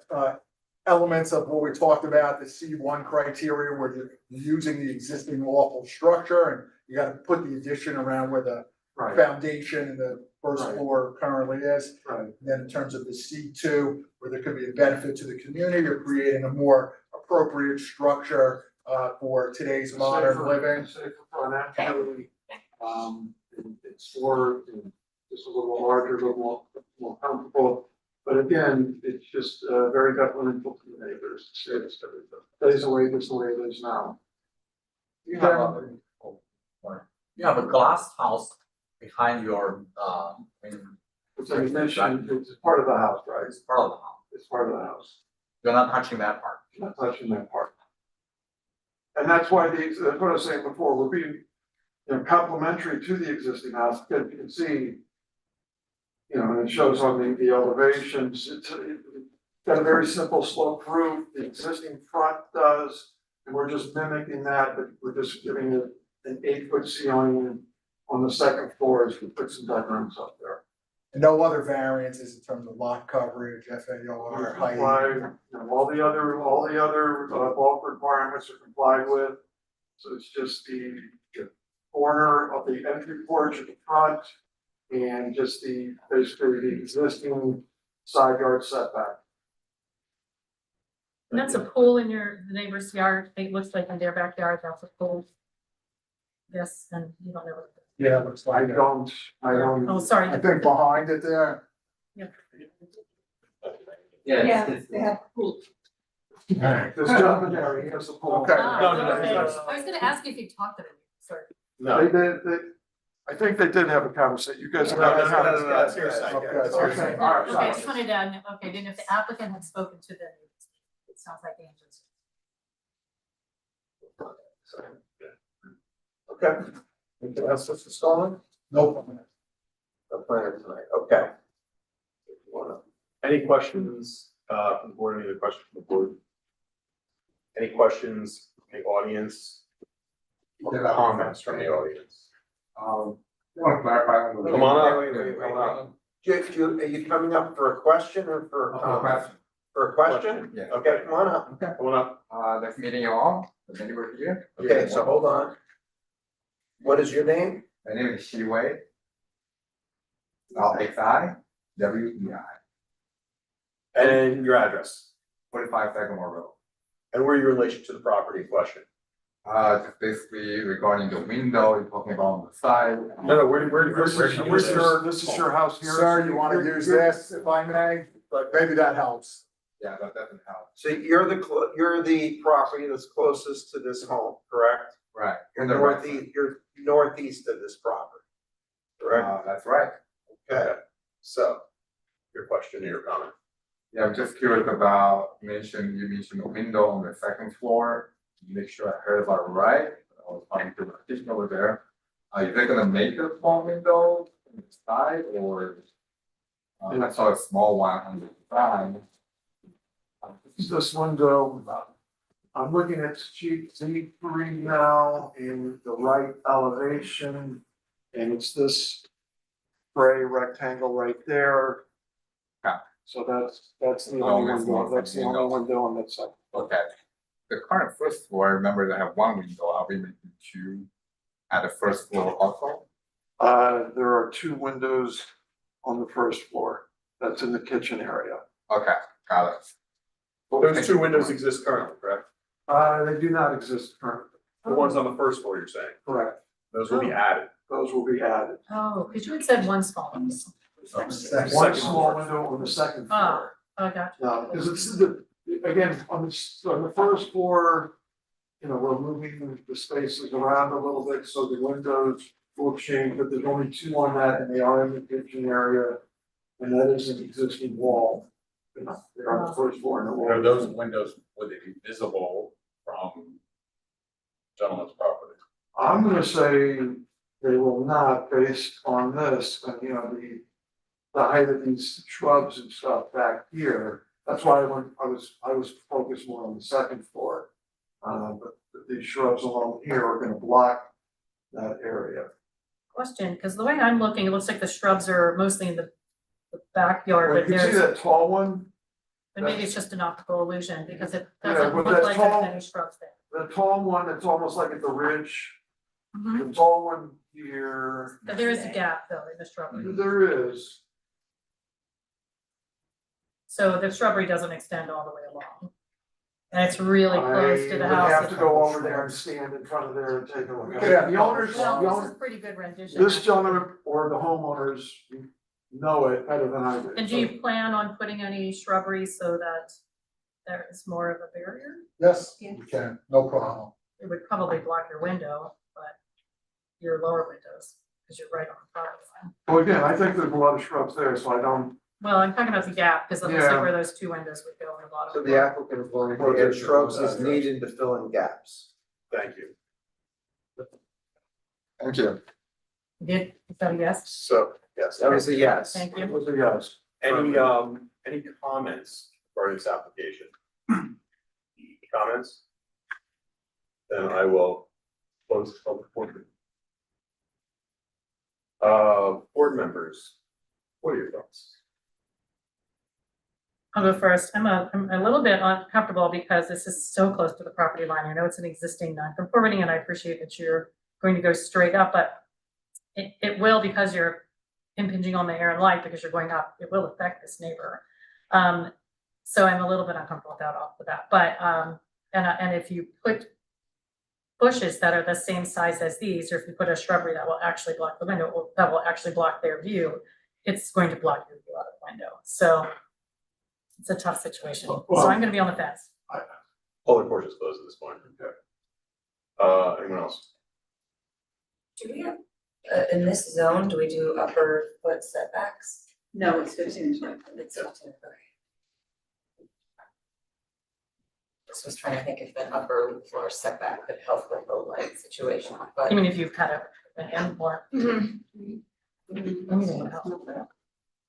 elements of what we talked about, the C1 criteria, where you're using the existing lawful structure, and you gotta put the addition around where the right, foundation and the first Right. floor currently is. right. Then in terms of the C2, where there could be a benefit to the community, you're creating a more appropriate structure for today's modern Safer- living. Safer financially, it's more, just a little larger, a little more comfortable. But again, it's just very detrimental to the neighbors, it stays away this way it is now. You have a glass house behind your, It's an addition, it's part of the house, right? it's part of the house. It's part of the house, You're not touching that part. not touching that part. And that's why that's what I was saying before, we're being, complementary to the existing house, because you can see, and it shows on the elevations, it's got a very simple sloped roof, the existing front does, and we're just mimicking that, but we're just giving it an 8-foot ceiling on the second floor as we put some bedrooms up there. And no other variances in terms of lot coverage, FAR, height. All the other bulk requirements are complied with. So it's just the corner of the entry porch at the front and just basically the existing side yard setback. And that's a pool in the neighbor's yard, it looks like in their backyard, that's a pool. Yes, and you don't know what. Yeah, it looks I like it. don't. Oh, sorry. I think behind it there. Yeah. They have pool. This gentleman there, he has a pool. Okay. Ah, okay. I was gonna ask if you talked to them, sorry. No. They, I think they did have a conversation, you guys have had a conversation. That's hearsay. Okay, That's okay. hearsay. All right, Okay, I just wanted to, okay, then if the applicant had spoken to them, it sounds like the answers. Okay. Anything else, Mr. Stallman? Nope. No plan tonight, okay. If you wanna- Any questions, from the board, any other questions from the board? Any questions from the audience? Or comments from the audience? Want to clarify on the. Come on up. Wait, are you coming up for a question or for a comment? Question. For a question? Yeah. Okay, come on up. Come on up. Nice meeting you all, the neighbor here. Okay, so hold on. What is your name? My name is Shi Wei. XIWEI, And your address, 45 Sagamore Road. and where your relation to the property in question? Just basically regarding the window, you're talking about on the side. No, This is your house here. Sir, you wanna use this, if I may? But maybe that helps. Yeah, that doesn't help. So you're the property that's closest to this home, correct? Right. You're on the right northeast, you're northeast of this property, side. correct? That's right. Okay. So, your question or your comment? Yeah, I'm just curious about, you mentioned the window on the second floor. Make sure I heard about it right. I was talking to the petition over there. Is they gonna make a small window on the side or? I saw a small one on the side. This window, I'm looking at sheet Z3 now in the right elevation. And it's this gray rectangle right there. Okay. So that's the Oh, only it's window, not that's the only window on that side. Okay. The current first floor, I remember they have one window, are we making two at the first floor also? There are 2 windows on the first floor. That's in the kitchen area. Okay, got it. Those 2 windows exist currently, correct? They do not exist currently. The ones on the first floor, you're saying? Correct. Those will be added. Those will be added. Oh, because you had said one small one. One Second small floor. window on the second Oh, floor. I got you. No, because it's again, on the first floor, we're moving the spaces around a little bit, so the windows will change, but there's only 2 on that, and they are in the kitchen area. And that is an existing wall. They're on the first floor, and the wall. Are those windows, would they be visible from gentleman's property? I'm gonna say they will not based on this, and you know, the height of these shrubs and stuff back here. That's why I was focused more on the second floor. But these shrubs along here are gonna block that area. Question, because the way I'm looking, it looks like the shrubs are mostly in the backyard, Well, but you can see there's, that tall one, but maybe it's just an optical illusion because it Yeah, doesn't but look that like tall- there's many shrubs there. the tall one, it's almost like at the ridge. Mhm. The tall one here, But there is a gap though in the shrubbery. there is. So the shrubbery doesn't extend all the way along. And it's really close to the I house. would have to go over there and stand in front of there and take a look. could have The owners, Well, the this owners, is pretty good rendition. this gentleman or the homeowners know it better than I do. And do you plan on putting any shrubbery so that there is more of a barrier? Yes, we can, no problem. It would probably block your window, but your lower windows, because you're right on the property line. Well, again, I think there's a lot of shrubs there, so I don't, Well, I'm talking about the gap, because it looks like Yeah. where those two windows would go in a lot of. So the applicant is going to add shrubs as needed to fill in gaps. Thank you. Thank you. Did, is that a yes? So, yes. That was a yes. Thank it you. was a yes. Any comments regarding this application? Comments? Then I will close the public portion. Board members, what are your thoughts? I'll go first. I'm a little bit uncomfortable because this is so close to the property line. I know it's an existing non-conformity and I appreciate that you're going to go straight up, but it will, because you're impinging on the air and light, because you're going up, it will affect this neighbor. So I'm a little bit uncomfortable with that off the bat, but, and if you put bushes that are the same size as these, or if you put a shrubbery that will actually block the window, that will actually block their view, it's going to block your view out of the window. So it's a tough situation. So I'm gonna be on the fence. Public portion is closed at this point. Okay. Anyone else? Do we have, in this zone, do we do upper foot setbacks? No, it's 15 inch. It's 15, okay. Just was trying to think if an upper floor setback could help with the light situation, but. I mean, if you've kind of an end more. I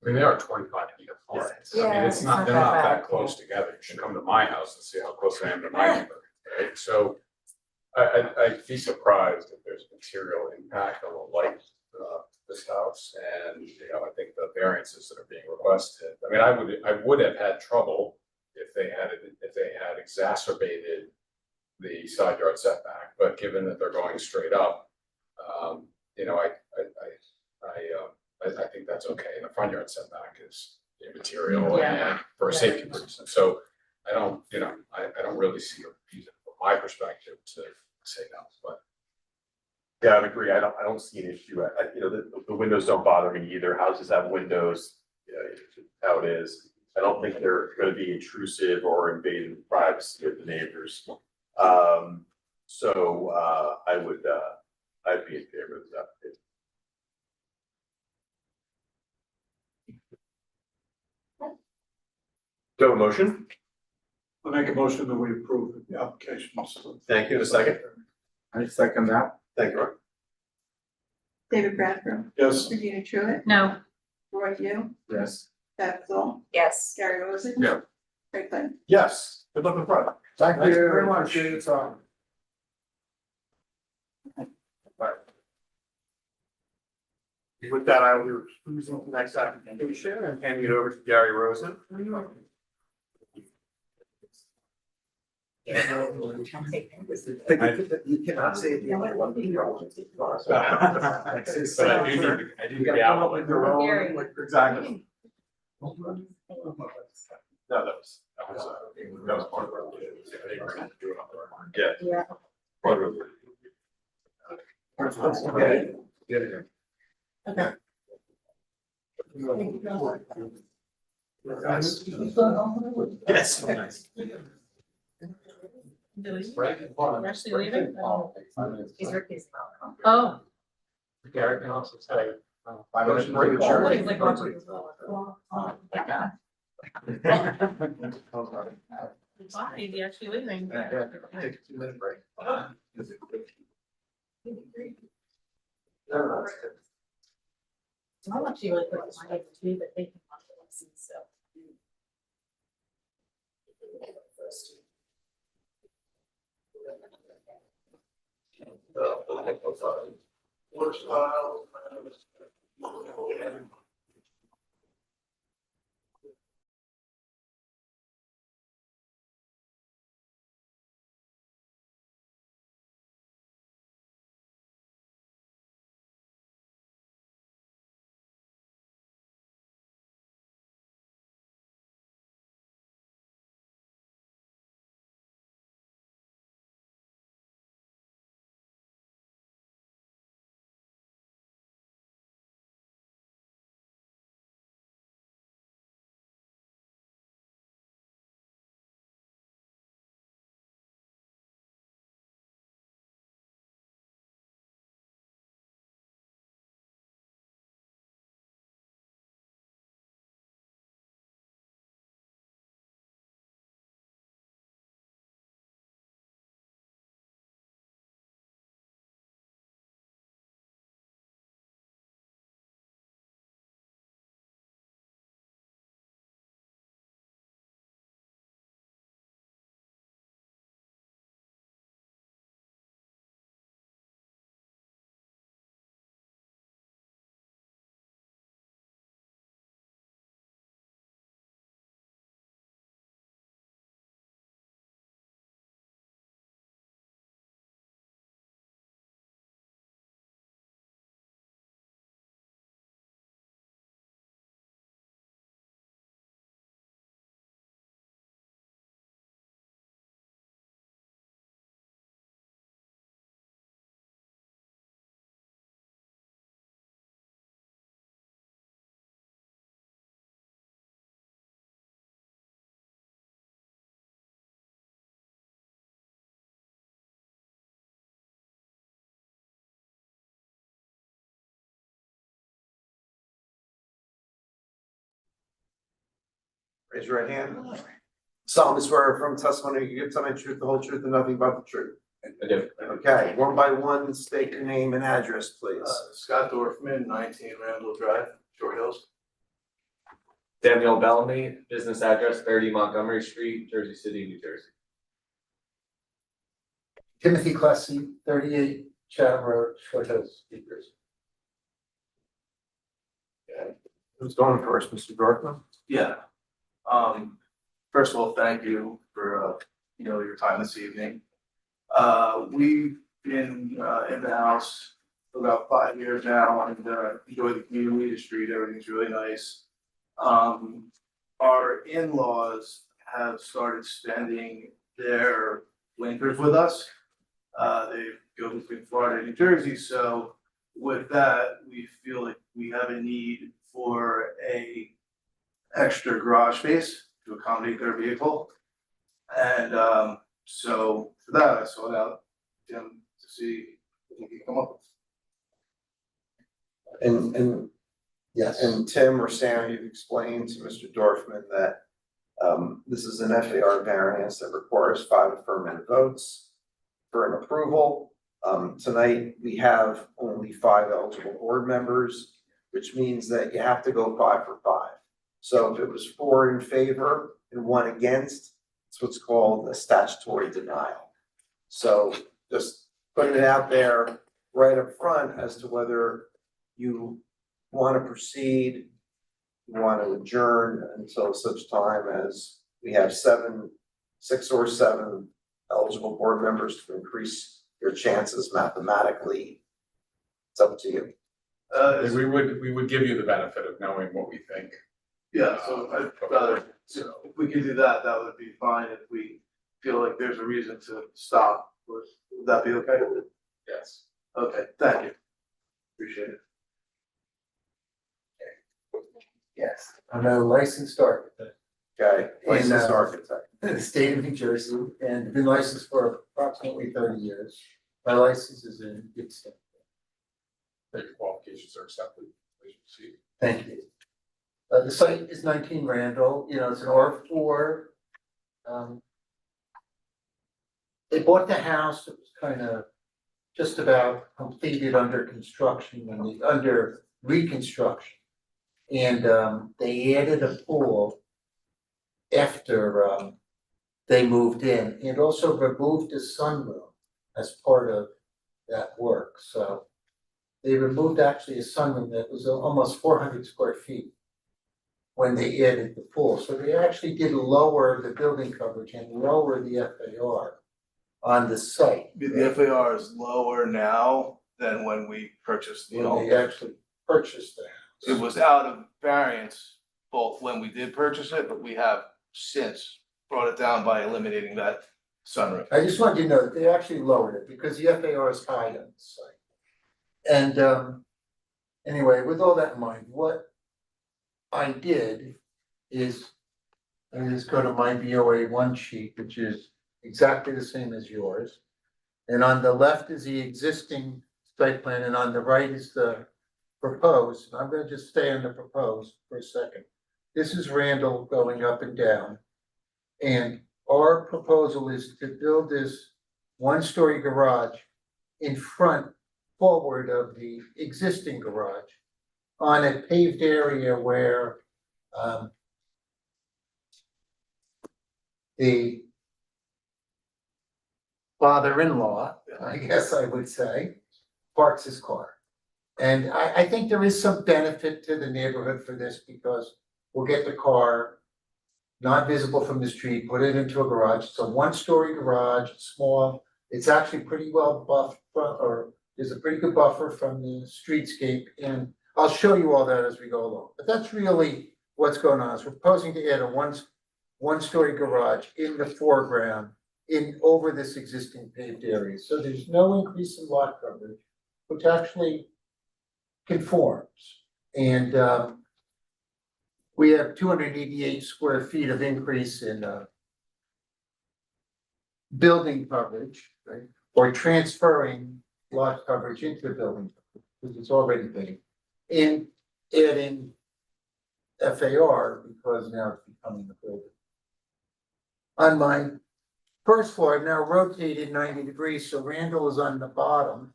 mean, they are 25 feet apart. I mean, Yeah, it's it's not, not they're that not bad, that close together. You should come to my house and see how close I am to my neighbor, right? So I'd be surprised if there's material impact on the light, this house. And, you know, I think the variances that are being requested, I mean, I would have had trouble if they had exacerbated the side yard setback, but given that they're going straight up, you know, I think that's okay. And the front yard setback is immaterial Yeah. and for a safety reason. So I don't, you know, I don't really see a reason from my perspective to say no, but. Yeah, I would agree. I don't see an issue. You know, the windows don't bother me either. Houses have windows, you know, it's how it is. I don't think they're gonna be intrusive or invading the privacy of the neighbors. I'd be in favor of that. Do you have a motion? I make a motion that we approve the applications. Thank you. A second? I second that. Thank you, Roy. David Bradford, Yes. Regina Truitt, No, Roy Yu, Yes. Beth Zoll, Yes. Gary Rosen. Yeah. Craig Clay. Yes. Good luck with Friday. Thank you Thank you very very much. much. Appreciate your time. With that, I will be recusing the next application and handing it over to Gary Rosen. You cannot say the only one. But I do need the gavel. Gary. Exactly. No, that was part of our. Yeah. yeah. Part of Okay. Okay. Yes. You're actually leaving? Oh. He's recused. Oh. Gary can also say. Motion for What adjournment. do you think about this? Oh, my God. Why is he actually leaving? Take a 2-minute break. I'm actually really quick on my too, but they can watch the lessons, so. Raise your right hand. Solemnly swear from testimony you give tonight truth, the whole truth, and nothing but the truth. I do. Okay, one by one, state your name and address, please. Scott Dorfman, 19 Randall Drive, Short Hills. Samuel Bellamy, business address 30 Montgomery Street, Jersey City, New Jersey. Timothy Klesse, 38 Chatham Road, Short Hills, New Jersey. Who's going first, Mr. Dorfman? Yeah. First of all, thank you for, your time this evening. We've been, in the house for about 5 years now and, enjoy the community, the street, everything's really nice. Our in-laws have started spending their winters with us. They go between Florida and New Jersey, so with that, we feel like we have a need for a extra garage space to accommodate their vehicle. And so for that, I sought out Tim to see what he can come up with. And Yes. And Tim or Sam, you've explained to Mr. Dorfman that this is an FAR variance that requires 5 affirmative votes for an approval. Tonight, we have only 5 eligible board members, which means that you have to go 5 for 5. So if it was 4 in favor and 1 against, it's what's called a statutory denial. So just putting it out there right up front as to whether you want to proceed, you want to adjourn until such time as we have 6 or 7 eligible board members to increase your chances mathematically. It's up to you. We would give you the benefit of knowing what we think. Yeah, so I'd rather, if we can do that, that would be fine. If we feel like there's a reason to stop, would that be okay? Yes. Okay, thank you. Appreciate it. Yes, I'm a licensed architect Okay, licensed In, architect. in the state of New Jersey and been licensed for approximately 30 years. My license is in good state. Your qualifications are accepted. Please proceed. Thank you. The site is 19 Randall, it's an R4. They bought the house, it was kind of just about completed under construction and under reconstruction. And they added a pool after they moved in, and also removed a sunroom as part of that work, so. They removed actually a sunroom that was almost 400 square feet when they added the pool, so they actually did lower the building coverage and lower the FAR on the site. The FAR is lower now than when we purchased the When home. they actually purchased the house. It was out of variance both when we did purchase it, but we have since brought it down by eliminating that sunroof. I just wanted you to know that they actually lowered it because the FAR is high on the site. And anyway, with all that in mind, what I did is I just go to my BOA one sheet, which is exactly the same as yours. And on the left is the existing site plan, and on the right is the proposed. I'm gonna just stay on the proposed for a second. This is Randall going up and down. And our proposal is to build this one-story garage in front, forward of the existing garage on a paved area where the father-in-law, I guess I would say, parks his car. And I think there is some benefit to the neighborhood for this because we'll get the car not visible from the street, put it into a garage. It's a one-story garage, it's small. It's actually pretty well buffed, or there's a pretty good buffer from the streetscape, and I'll show you all that as we go along. But that's really what's going on. Is we're proposing to add a one-story garage in the foreground in over this existing paved area. So there's no increase in lot coverage, which actually conforms. And we have 288 square feet of increase in building coverage, right? Or transferring lot coverage into the building, because it's already big. And adding FAR, because now it's becoming a building. On my first floor, I've now rotated 90 degrees, so Randall is on the bottom.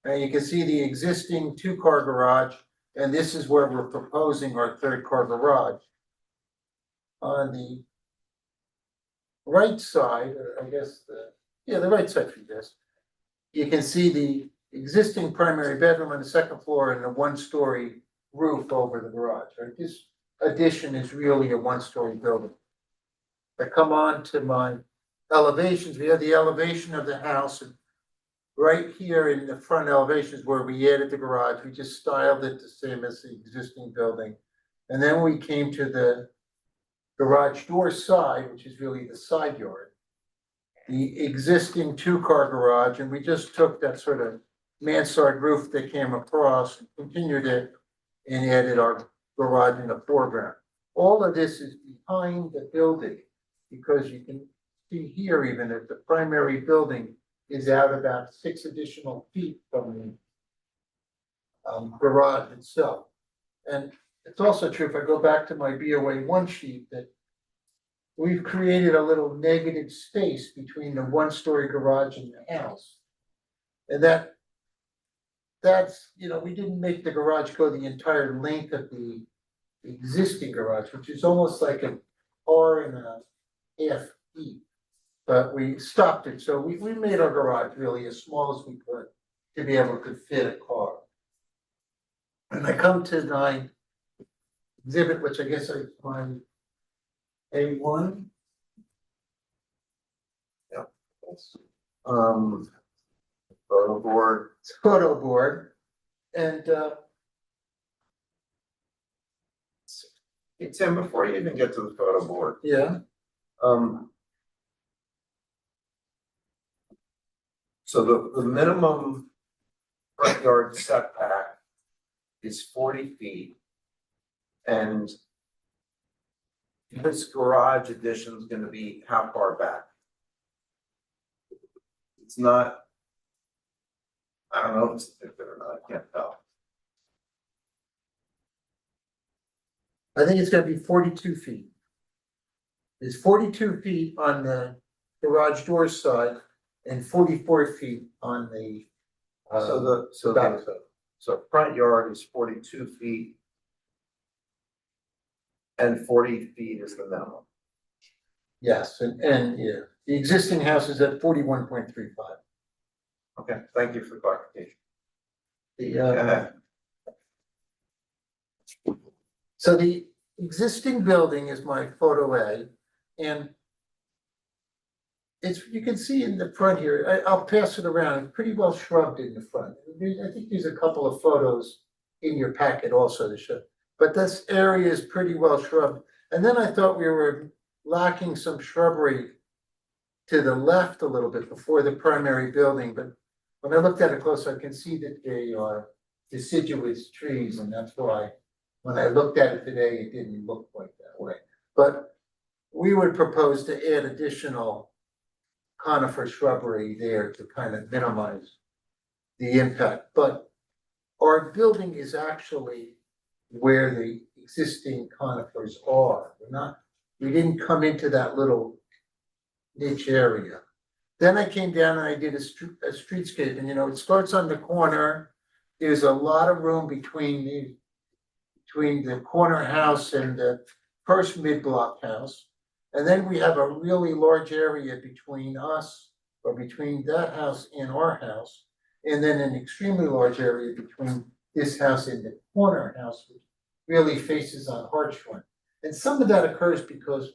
And you can see the existing two-car garage, and this is where we're proposing our third-car garage. On the right side, or I guess the right side for this, you can see the existing primary bedroom on the second floor and a one-story roof over the garage, right? This addition is really a one-story building. I come on to my elevations. We have the elevation of the house, and right here in the front elevations where we added the garage, we just styled it the same as the existing building. And then we came to the garage door side, which is really the side yard. The existing two-car garage, and we just took that sort of mansard roof that came across, continued it, and added our garage in the foreground. All of this is behind the building, because you can see here even that the primary building is out about 6 additional feet from the garage itself. And it's also true, if I go back to my BOA one sheet, that we've created a little negative space between the one-story garage and the house. And that's, you know, we didn't make the garage go the entire length of the existing garage, which is almost like an R1/2 feet. But we stopped it, so we made our garage really as small as we could to be able to fit a car. And I come to my exhibit, which I guess I find A1. Yep. Photo board. Photo board, and Hey, Tim, before you even get to the photo board, yeah, so the minimum front yard setback is 40 feet. And this garage addition is gonna be how far back? It's not, I don't know if it's depicted or not, I can't tell. I think it's gonna be 42 feet. It's 42 feet on the garage door side and 44 feet on the So front yard is 42 feet. And 40 feet is the minimum. Yes, and yeah, the existing house is at 41.35. Okay, thank you for the clarification. The, so the existing building is my photo A, and it's, you can see in the front here, I'll pass it around, it's pretty well shrubed in the front. I think there's a couple of photos in your packet also to show, but this area is pretty well shrubed. And then I thought we were lacking some shrubbery to the left a little bit before the primary building, but when I looked at it closer, I can see that they are deciduous trees, and that's why when I looked at it today, it didn't look quite that way. But we would propose to add additional conifer shrubbery there to kind of minimize the impact. But our building is actually where the existing conifers are. We didn't come into that little niche area. Then I came down and I did a streetscape, and it starts on the corner. There's a lot of room between the corner house and the first mid-block house. And then we have a really large area between us, or between that house and our house. And then an extremely large area between this house and the corner house, which really faces on Hartshorn. And some of that occurs because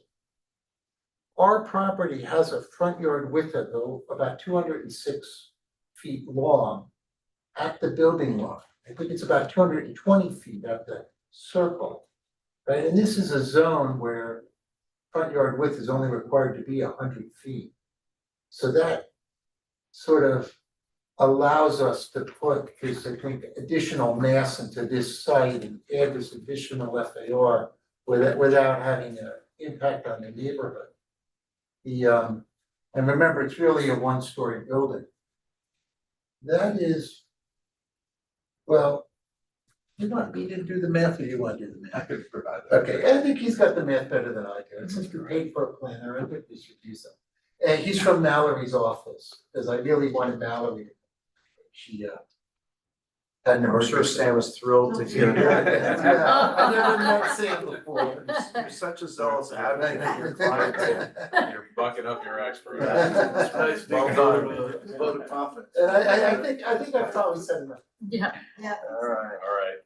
our property has a front yard width of about 206 feet long at the building line. I think it's about 220 feet at the circle, right? And this is a zone where front yard width is only required to be 100 feet. So that sort of allows us to put this, I think, additional mass into this site and add this additional FAR without having an impact on the neighborhood. And remember, it's really a one-story building. That is, well, you didn't do the math, or you want to do the math? I could provide that. Okay, I think he's got the math better than I do. And since we paid for a planner, I think we should use him. And he's from Mallory's office, because I really wanted Mallory. She had an I'm sure emergency. Sam was thrilled to hear Yeah, that. I never met Sam before. You're such a zealous advocate of your client. You're bucking up your expert. That's nice. Well done. Vote of confidence. And I think I probably said enough. Yeah. All right. All right.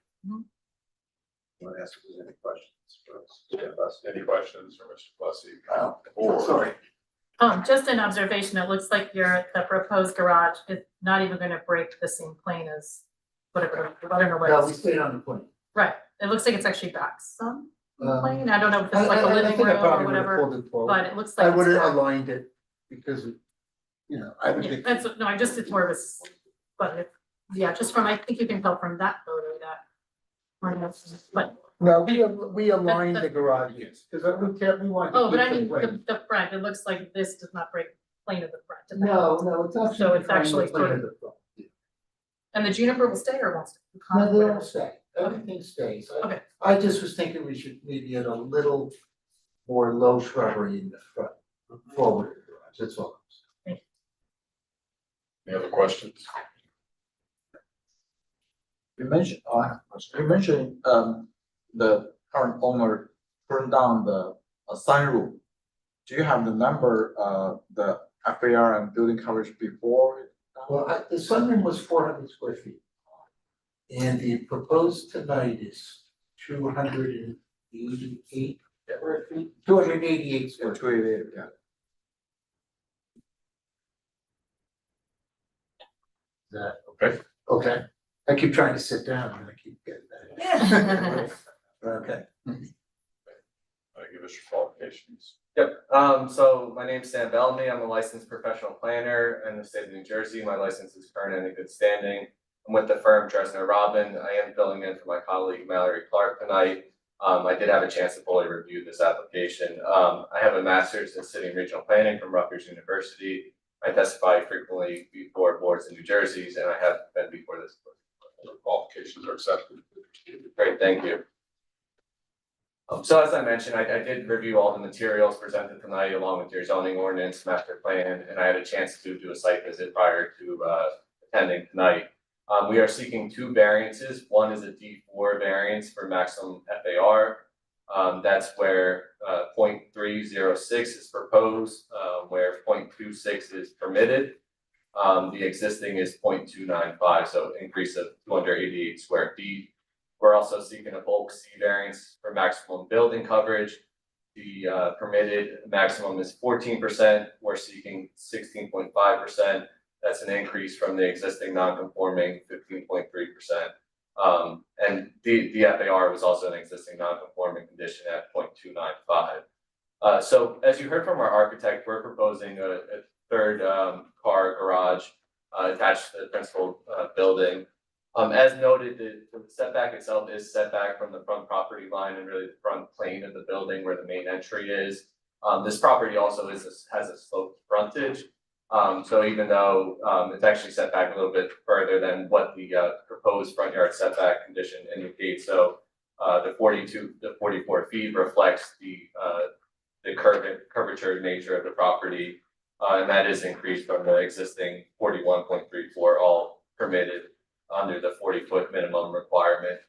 Want to ask if there's any questions for us? Any questions for Mr. Plessy? Sorry. Just an observation, it looks like the proposed garage is not even gonna break the same plane as whatever, I don't know what No, we it's. stayed on the point. Right, it looks like it's actually back some Um, plane, I don't know if it's like a I living think I room probably or would have whatever, pulled it forward. but it looks like I it's would have back. aligned it because, I would Yeah, think. that's, no, I just did more of a, but it, yeah, just from, I think you can tell from that photo that. But, No, we aligned the garages, because we want to oh, but I keep mean, the frame. the front, it looks like this does not break plane of the front. of the No, house. no, it's actually. So it's behind the actually plane sort of- the front. And the juniper will stay or won't stay? No, they Whatever. all stay, everything stays. Okay. I just was thinking we should maybe add a little more low shrubbery in the front, forward of the garage, that's all. Any other questions? You mentioned, the current owner turned down the sunroof. Do you have the number, the FAR and building coverage before? Well, the sunroom was 400 square feet. And the proposed tonight is 288 square feet, 288 square feet. 288, yeah. That, Okay. okay, I keep trying to sit down and I keep getting that. Okay. Give us your qualifications. Yep, so my name's Sam Bellamy, I'm a licensed professional planner in the state of New Jersey, my license is current and in good standing. I'm with the firm Dresner Robin, I am filling in for my colleague Mallory Clark tonight. I did have a chance to fully review this application. I have a master's in city and regional planning from Rutgers University. I testify frequently before boards in New Jersey, and I have been before this board. Your qualifications are accepted. Great, thank you. So as I mentioned, I did review all the materials presented tonight along with your zoning ordinance, master plan, and I had a chance to do a site visit prior to attending tonight. We are seeking two variances. One is a D4 variance for maximum FAR. That's where 0.306 is proposed, where 0.26 is permitted. The existing is 0.295, so increase of 288 square feet. We're also seeking a bulk C variance for maximum building coverage. The permitted maximum is 14%. We're seeking 16.5%. That's an increase from the existing non-conforming 15.3%. And the FAR was also an existing non-conforming condition at 0.295. So as you heard from our architect, we're proposing a third car garage attached to the principal building. As noted, the setback itself is setback from the front property line and really the front plane of the building where the main entry is. This property also has a sloped frontage. So even though it's actually set back a little bit further than what the proposed front yard setback condition indicates, so the 44 feet reflects the curvature nature of the property, and that is increased from the existing 41.34, all permitted under the 40-foot minimum requirement.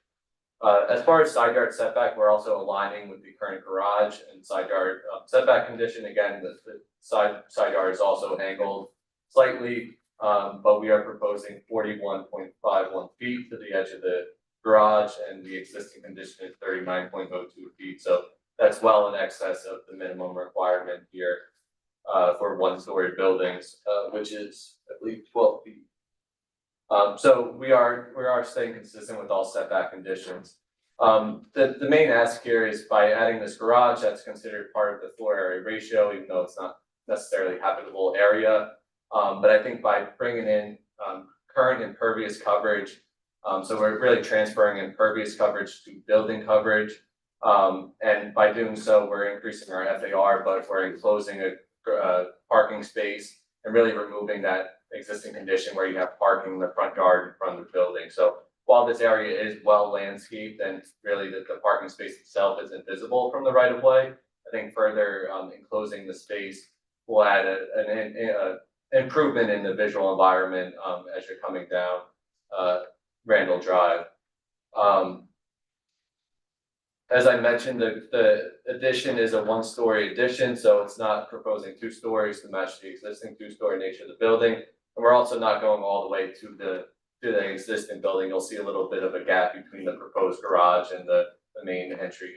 As far as side yard setback, we're also aligning with the current garage and side yard setback condition. Again, the side yard is also angled slightly, but we are proposing 41.51 feet to the edge of the garage, and the existing condition is 39.02 feet. So that's well in excess of the minimum requirement here for one-story buildings, which is, I believe, 12 feet. So we are staying consistent with all setback conditions. The main ask here is by adding this garage, that's considered part of the floor area ratio, even though it's not necessarily habitable area. But I think by bringing in current impervious coverage, so we're really transferring impervious coverage to building coverage. And by doing so, we're increasing our FAR, but we're enclosing a parking space and really removing that existing condition where you have parking in the front yard in front of the building. So while this area is well landscaped and really the parking space itself isn't visible from the right of way, I think further enclosing the space will add an improvement in the visual environment as you're coming down Randall Drive. As I mentioned, the addition is a one-story addition, so it's not proposing 2 stories to match the existing 2-story nature of the building. And we're also not going all the way to the existing building. You'll see a little bit of a gap between the proposed garage and the main entry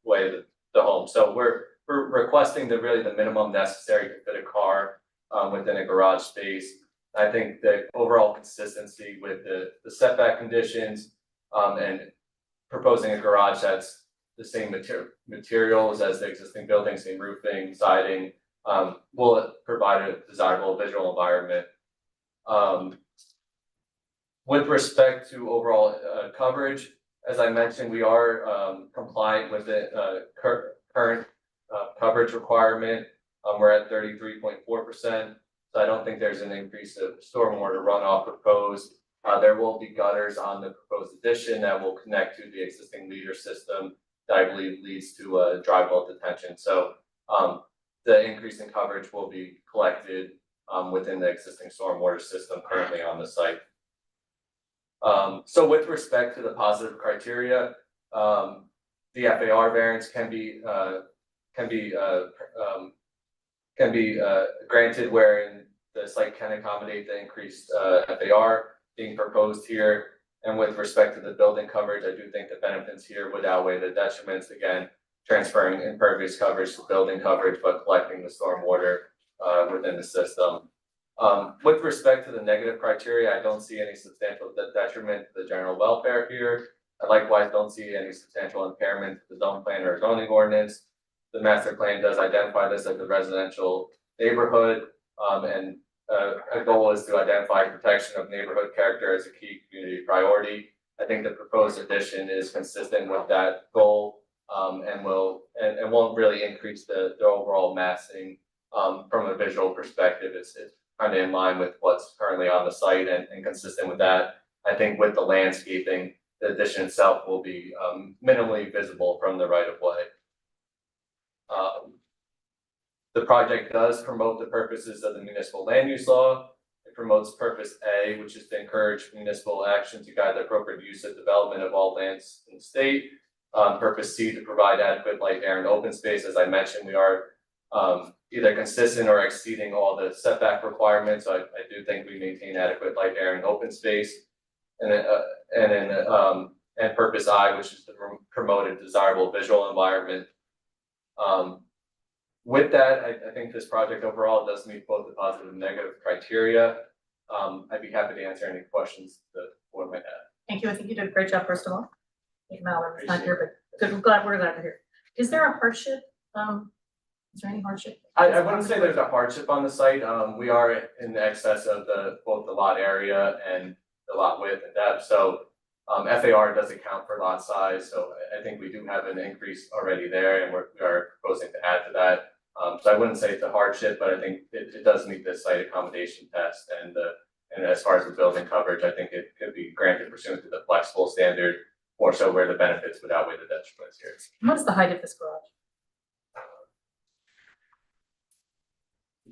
way of the home. So we're requesting the minimum necessary to fit a car within a garage space. I think the overall consistency with the setback conditions and proposing a garage that's the same materials as the existing building, same roofing, siding, will provide a desirable visual environment. With respect to overall coverage, as I mentioned, we are compliant with the current coverage requirement. We're at 33.4%, so I don't think there's an increase of stormwater runoff proposed. There will be gutters on the proposed addition that will connect to the existing leader system that I believe leads to dry bulk detention. So the increase in coverage will be collected within the existing stormwater system currently on the site. So with respect to the positive criteria, the FAR variance can be granted wherein the site can accommodate the increased FAR being proposed here. And with respect to the building coverage, I do think the benefits here would outweigh the detriments, again, transferring impervious coverage to building coverage, but collecting the stormwater within the system. With respect to the negative criteria, I don't see any substantial detriment to the general welfare here. I likewise don't see any substantial impairment to the zone plan or zoning ordinance. The master plan does identify this as a residential neighborhood, and a goal is to identify protection of neighborhood character as a key community priority. I think the proposed addition is consistent with that goal, and won't really increase the overall massing from a visual perspective. It's kind of in line with what's currently on the site and consistent with that. I think with the landscaping, the addition itself will be minimally visible from the right of way. The project does promote the purposes of the municipal land use law. it promotes purpose A, which is to encourage municipal action to guide the appropriate use of development of all lands in the state. Purpose C, to provide adequate light, air, and open space. As I mentioned, we are either consistent or exceeding all the setback requirements. So I do think we maintain adequate light, air, and open space. And purpose I, which is to promote a desirable visual environment. With that, I think this project overall does meet both the positive and negative criteria. I'd be happy to answer any questions that one might have. Thank you. I think you did a great job, first of all. I think Mallory's not here, but good, we're glad to hear. Is there a hardship? Is there any hardship? I wouldn't say there's a hardship on the site. We are in excess of both the lot area and the lot width and depth. So FAR doesn't count for lot size. So I think we do have an increase already there, and we are proposing to add to that. So I wouldn't say it's a hardship, but I think it does meet the site accommodation test, and as far as the building coverage, I think it could be granted pursuant to the flexible standard, more so where the benefits would outweigh the detriments here. What's the height of this garage?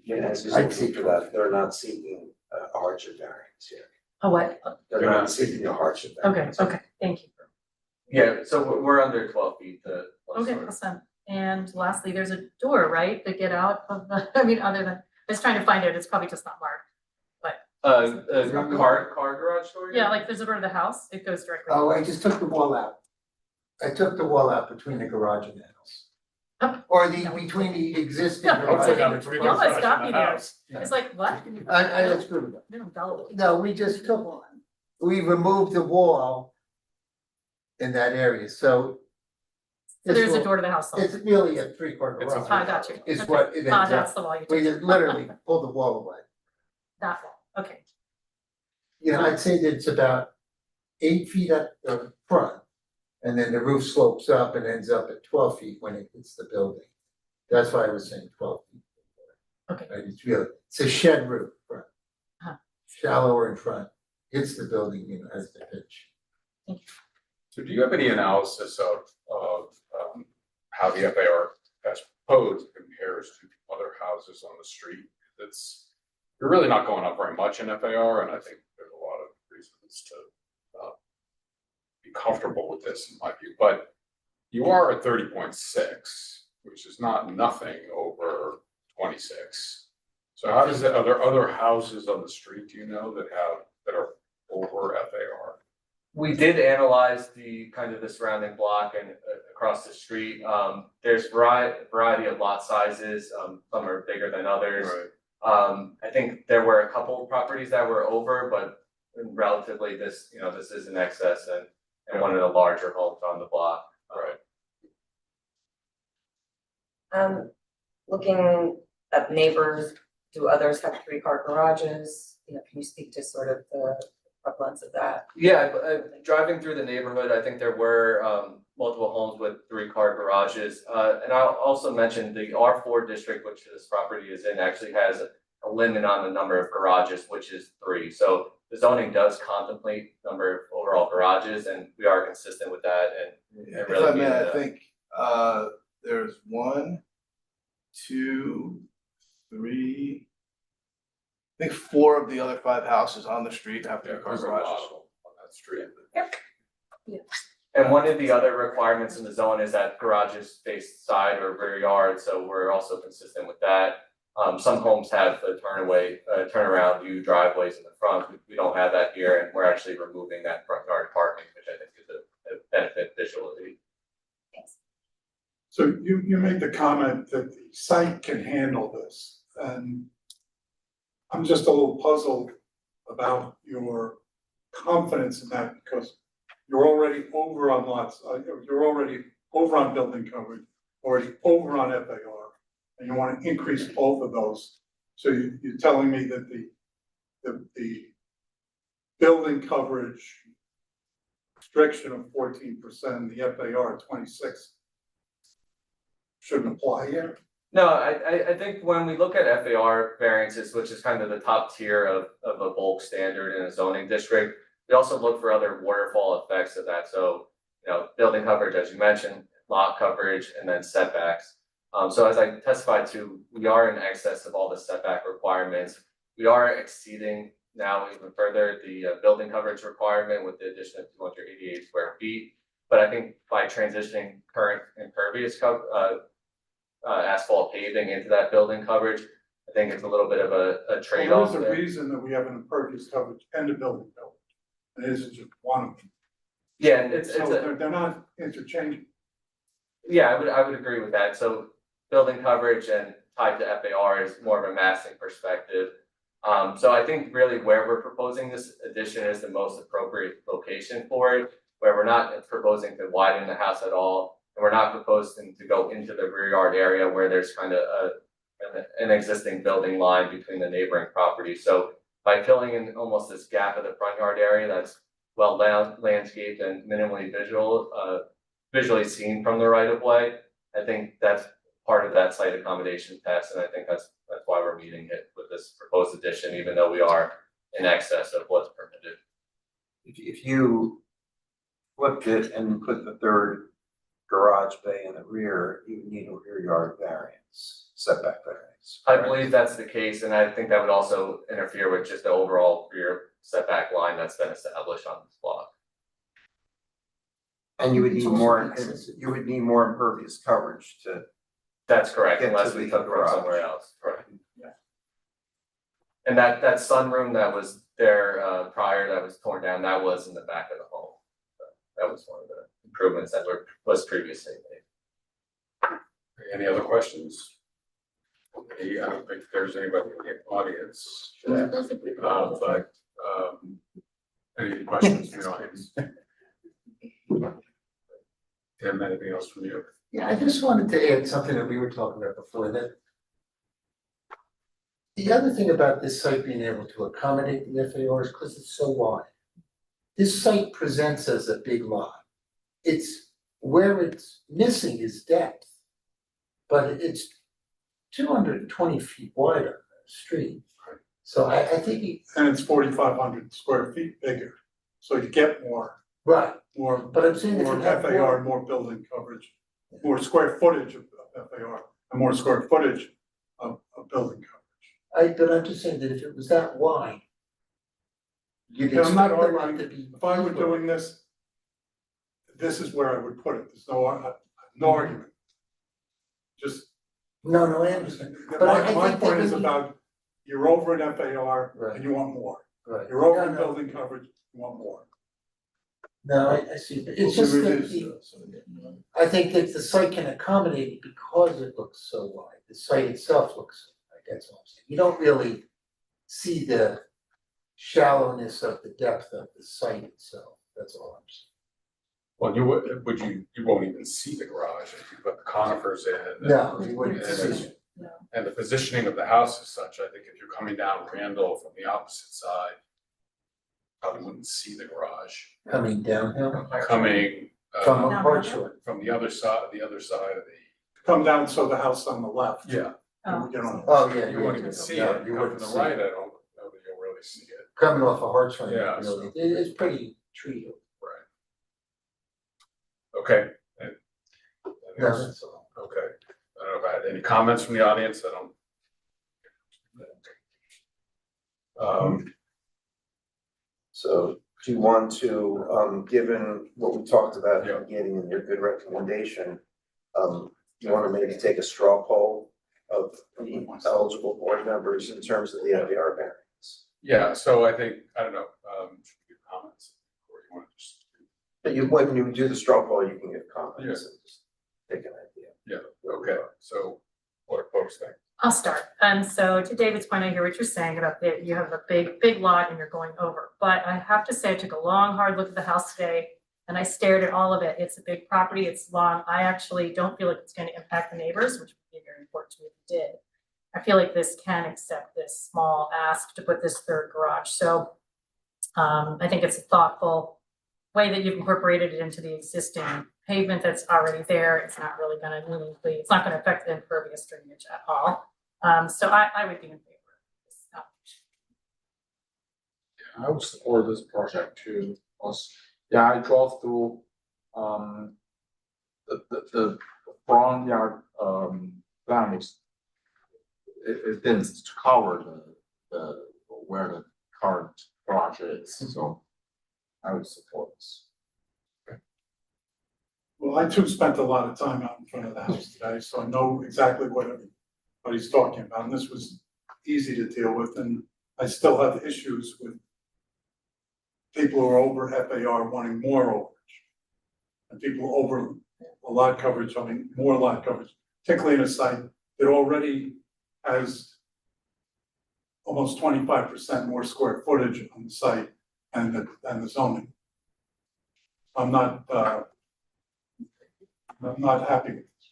Yeah, I'd see for that, they're not seeking a hardship variance here. Oh, what? They're not seeking a hardship variance. Okay, thank you. Yeah, so we're under 12 feet to one Okay, story. awesome. And lastly, there's a door, right, to get out of the, I mean, other than, I was trying to find it, it's probably just not marked. Car garage door? Yeah, like there's a door to the house, it goes directly. Oh, I just took the wall out. I took the wall out between the garage and the house. Or between the existing Yeah, garage it's and like, the. you almost got me there. It's like, what? I screwed it up. No, dull. No, we just took, we removed the wall in that area, so. So there's a this door to the house. It's really a three-quarter garage. I got you. Is Okay. what it ends That's up. the wall you We took. just literally pulled the wall away. That wall, okay. You know, I'd say that it's about 8 feet at the front. And then the roof slopes up and ends up at 12 feet when it hits the building. That's why I was saying 12 feet. Okay. Right, it's a shed roof, front. Uh-huh. Shallower in front, hits the building, you know, as the pitch. So do you have any analysis of how the FAR as proposed compares to other houses on the street? You're really not going up very much in FAR, and I think there's a lot of reasons to be comfortable with this in my view, but you are at 30.6, which is not nothing over 26. So how does are there other houses on the street, do you know, that are over FAR? We did analyze the surrounding block and across the street. There's variety of lot sizes. Some are bigger than others. I think there were a couple of properties that were over, but relatively this is in excess and one of the larger homes on the block. Looking at neighbors, do others have 3-car garages? You know, can you speak to sort of the prevalence of that? Yeah, driving through the neighborhood, I think there were multiple homes with 3-car garages. And I'll also mention the R4 district, which this property is in, actually has a limit on the number of garages, which is 3. So the zoning does contemplate number of overall garages, and we are consistent with that. And If really I may, mean I that. think there's 1, 2, 3. I think 4 of the other 5 houses on the street have 3-car There's a lot garages. on that street. And one of the other requirements in the zone is that garages face side or rear yard, so we're also consistent with that. Some homes have a turnaround view driveways in the front. We don't have that here, and we're actually removing that front yard parking, which I think is a benefit visually. So you made the comment that the site can handle this, and I'm just a little puzzled about your confidence in that, because you're already over on lots, you're already over on building coverage, already over on FAR, and you want to increase both of those. So you're telling me that the building coverage restriction of 14%, the FAR 26 shouldn't apply here? No, I think when we look at FAR variances, which is kind of the top tier of a bulk standard in a zoning district, we also look for other waterfall effects of that. So, building coverage, as you mentioned, lot coverage, and then setbacks. So as I testified to, we are in excess of all the setback requirements. We are exceeding now even further the building coverage requirement with the addition of 288 square feet. But I think by transitioning current impervious asphalt paving into that building coverage, I think it's a little bit of a trade-off There's a there. reason that we have an impervious coverage and a building coverage. And it isn't just one of them. Yeah, it's So a, they're not interchangeable. yeah, I would agree with that. So building coverage and tied to FAR is more of a massing perspective. So I think really where we're proposing this addition is the most appropriate location for it, where we're not proposing to widen the house at all. And we're not proposing to go into the rear yard area where there's kind of an existing building line between the neighboring properties. So by filling in almost this gap of the front yard area that's well landscaped and minimally visually seen from the right of way, I think that's part of that site accommodation test, and I think that's why we're meeting it with this proposed addition, even though we are in excess of what's permitted. If you flipped it and put the third garage bay in the rear, you would need a rear yard variance, setback variance. I correct? believe that's the case, and I think that would also interfere with just the overall rear setback line that's been established on this block. And you would need more impervious coverage to. That's correct, Get to unless we the took it from garage. somewhere else, correct. And that sunroom that was there prior, that was torn down, that was in the back of the home. That was one of the improvements that was previously made. Any other questions? I don't think there's anybody in the audience. But any questions from the audience? Tim, anything else from you? Yeah, I just wanted to add something that we were talking about before, that the other thing about this site being able to accommodate the FAR is because it's so wide. This site presents as a big lot. It's where it's missing is depth, but it's 220 feet wide on the street. So I think And it's 4,500 square feet bigger, so you get more. Right. More, But I'm saying if more you have FAR, more building coverage, more square footage of FAR, and more square footage of building coverage. but I'm just saying that if it was that wide, you'd And I'm not expect the lot arguing, to be. if I were doing this, this is where I would put it, there's no argument. Just. No, I understand. But I My think point that is when you- about, you're over an FAR Right. and you want more. Right. You're over No, in no. building coverage, you want more. No, I see, but it's just that I think that the site can accommodate it because it looks so wide, the site itself looks so wide, that's all I'm saying. You don't really see the shallowness of the depth of the site itself, that's all I'm saying. Well, you won't even see the garage if you put the conifers in. and- No, you wouldn't and see it's- it. And the positioning of the house is such, I think if you're coming down Randall from the opposite side, probably wouldn't see the garage. Coming downhill. Coming, From Hartshorn. from the other side of the, Come down, so the house on the left. yeah. And we get on. Oh, yeah. You won't even see No, it, you come from wouldn't the see right, it. I don't know that you'll really see it. Coming off of Hartshorn, Yeah, really, it's pretty treated. Okay. No, that's all. Okay, I don't know if I had any comments from the audience, I don't. So do you want to, given what we talked about Yeah. in getting in your good recommendation, you wanna maybe take a straw poll of the eligible board members in terms of the FAR variance? Yeah, so I think, I don't know, should we give comments, or you wanna just? But when you do the straw poll, you can give comments and just take an idea. Yeah, okay, so what do folks think? I'll start. So to David's point, I hear what you're saying about that you have a big lot and you're going over. But I have to say, I took a long, hard look at the house today and I stared at all of it. It's a big property, it's long. I actually don't feel like it's going to impact the neighbors, which would be very important to me if it did. I feel like this can accept this small ask to put this third garage. So I think it's a thoughtful way that you've incorporated it into the existing pavement that's already there. It's not really gonna meaningfully, it's not gonna affect the impervious drainage at all. So I would be in favor of this application. I would support this project too, because, yeah, I drove through, the front yard, plan was, it didn't cover the where the current garage is, so I would support this. Well, I too spent a lot of time out in front of the house today, so I know exactly what he's talking about, and this was easy to deal with, and I still have issues with people who are over FAR wanting more overage. And people over a lot coverage, I mean, more lot coverage, particularly in a site that already has almost 25% more square footage on the site and the zoning. I'm not happy with this.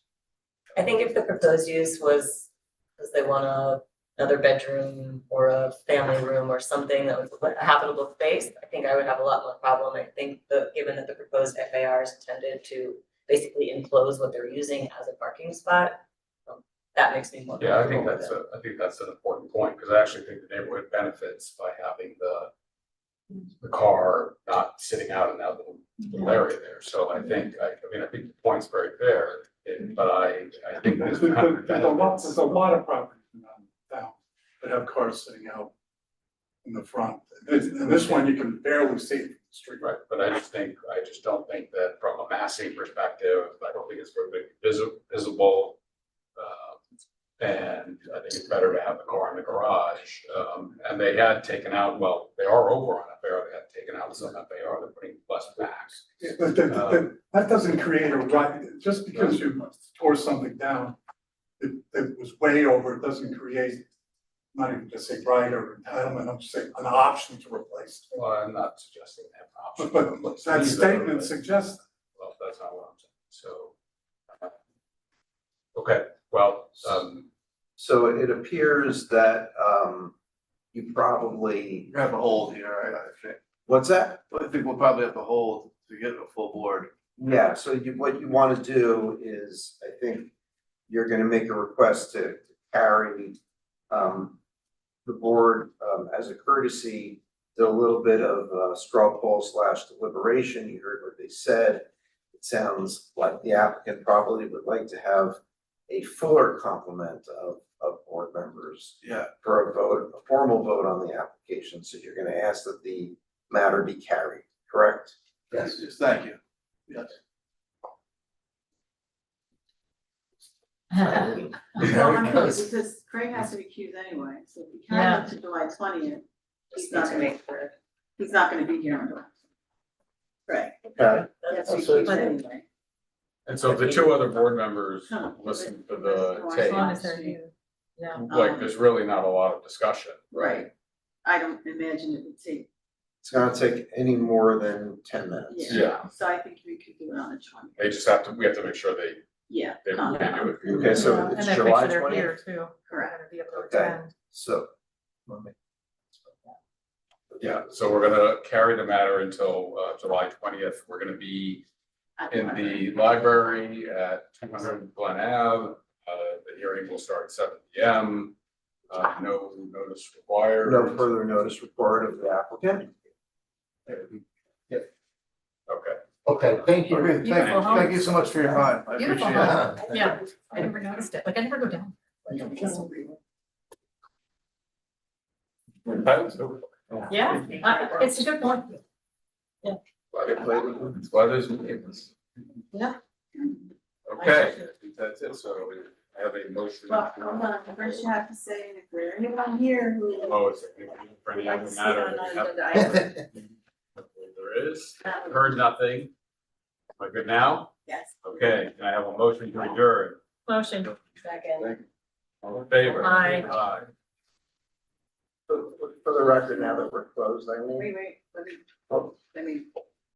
I think if the proposed use was, because they want another bedroom or a family room or something that was a habitable space, I think I would have a lot more problem. I think given that the proposed FAR is intended to basically enclose what they're using as a parking spot, that makes me more Yeah, I comfortable think with it. I think that's an important point, because I actually think the neighborhood benefits by having the car not sitting out in that little area there. So I think, I think the point's very fair, but I think there's kind of There's a lot of properties in town that have cars sitting out in the front. And this one, you can barely see it from the street. Right, but I just don't think that from a massing perspective, I don't think it's very visible. And I think it's better to have the car in the garage. And they had taken out, well, they are over on FAR, they had taken out some FAR, they're putting less max. But that doesn't create a right, just because you tore something down, it was way over, it doesn't create, not even just say right or entitlement, I'm just saying an option to replace it. Well, I'm not suggesting they have an option. But that statement suggests that. Well, that's not what I'm saying, so. Okay, well, So it appears that, you probably, You have a hold here, I think. what's that? I think we'll probably have to hold to get a full board. Yeah, so what you wanna do is, I think you're gonna make a request to carry, the board, as a courtesy, did a little bit of, straw poll / deliberation, you heard what they said. It sounds like the applicant probably would like to have a fuller complement of board members. Yeah. For a formal vote on the application, so you're gonna ask that the matter be carried, correct? Yes, thank you. Yes. Well, I mean, because Craig has to recuse anyway, so if we carry it to July 20th, he's not gonna he's not gonna be here on July. Right. Okay. That's recused anyway. and so if the two other board members listen to the As long tape, as they're here, yeah. like, there's really not a lot of discussion. Right. I don't imagine it would take, It's gonna take any more than 10 minutes. Yeah. so I think we could do it on the 20th. They just we have to make sure they Yeah. do it. Okay, so Yeah, it's and then make July sure they're 20th? here too. Correct. They're gonna be able to Okay. attend. So. Yeah, so we're gonna carry the matter until July 20th. We're gonna be in the library at 200 Glen Ave. The hearing will start at 7 p.m. No notice required. No further notice required of the applicant. Okay. Okay, thank you. Okay, thank you so much for your time. I Beautiful appreciate it. home. Yeah, I never noticed it, like I never go down. Yeah, it's a good point. It's why there's meetings. Yeah. Okay, I think that's it. So I have a motion. Well, hold on, first you have to say, if there's anyone here who. Oh, it's for any other matter. There is. Heard nothing. Am I good now? Yes. Okay, can I have a motion to adjourn? Motion. Second. All in favor? Aye. Aye. For the record, now that we're closed, I mean. Wait, let me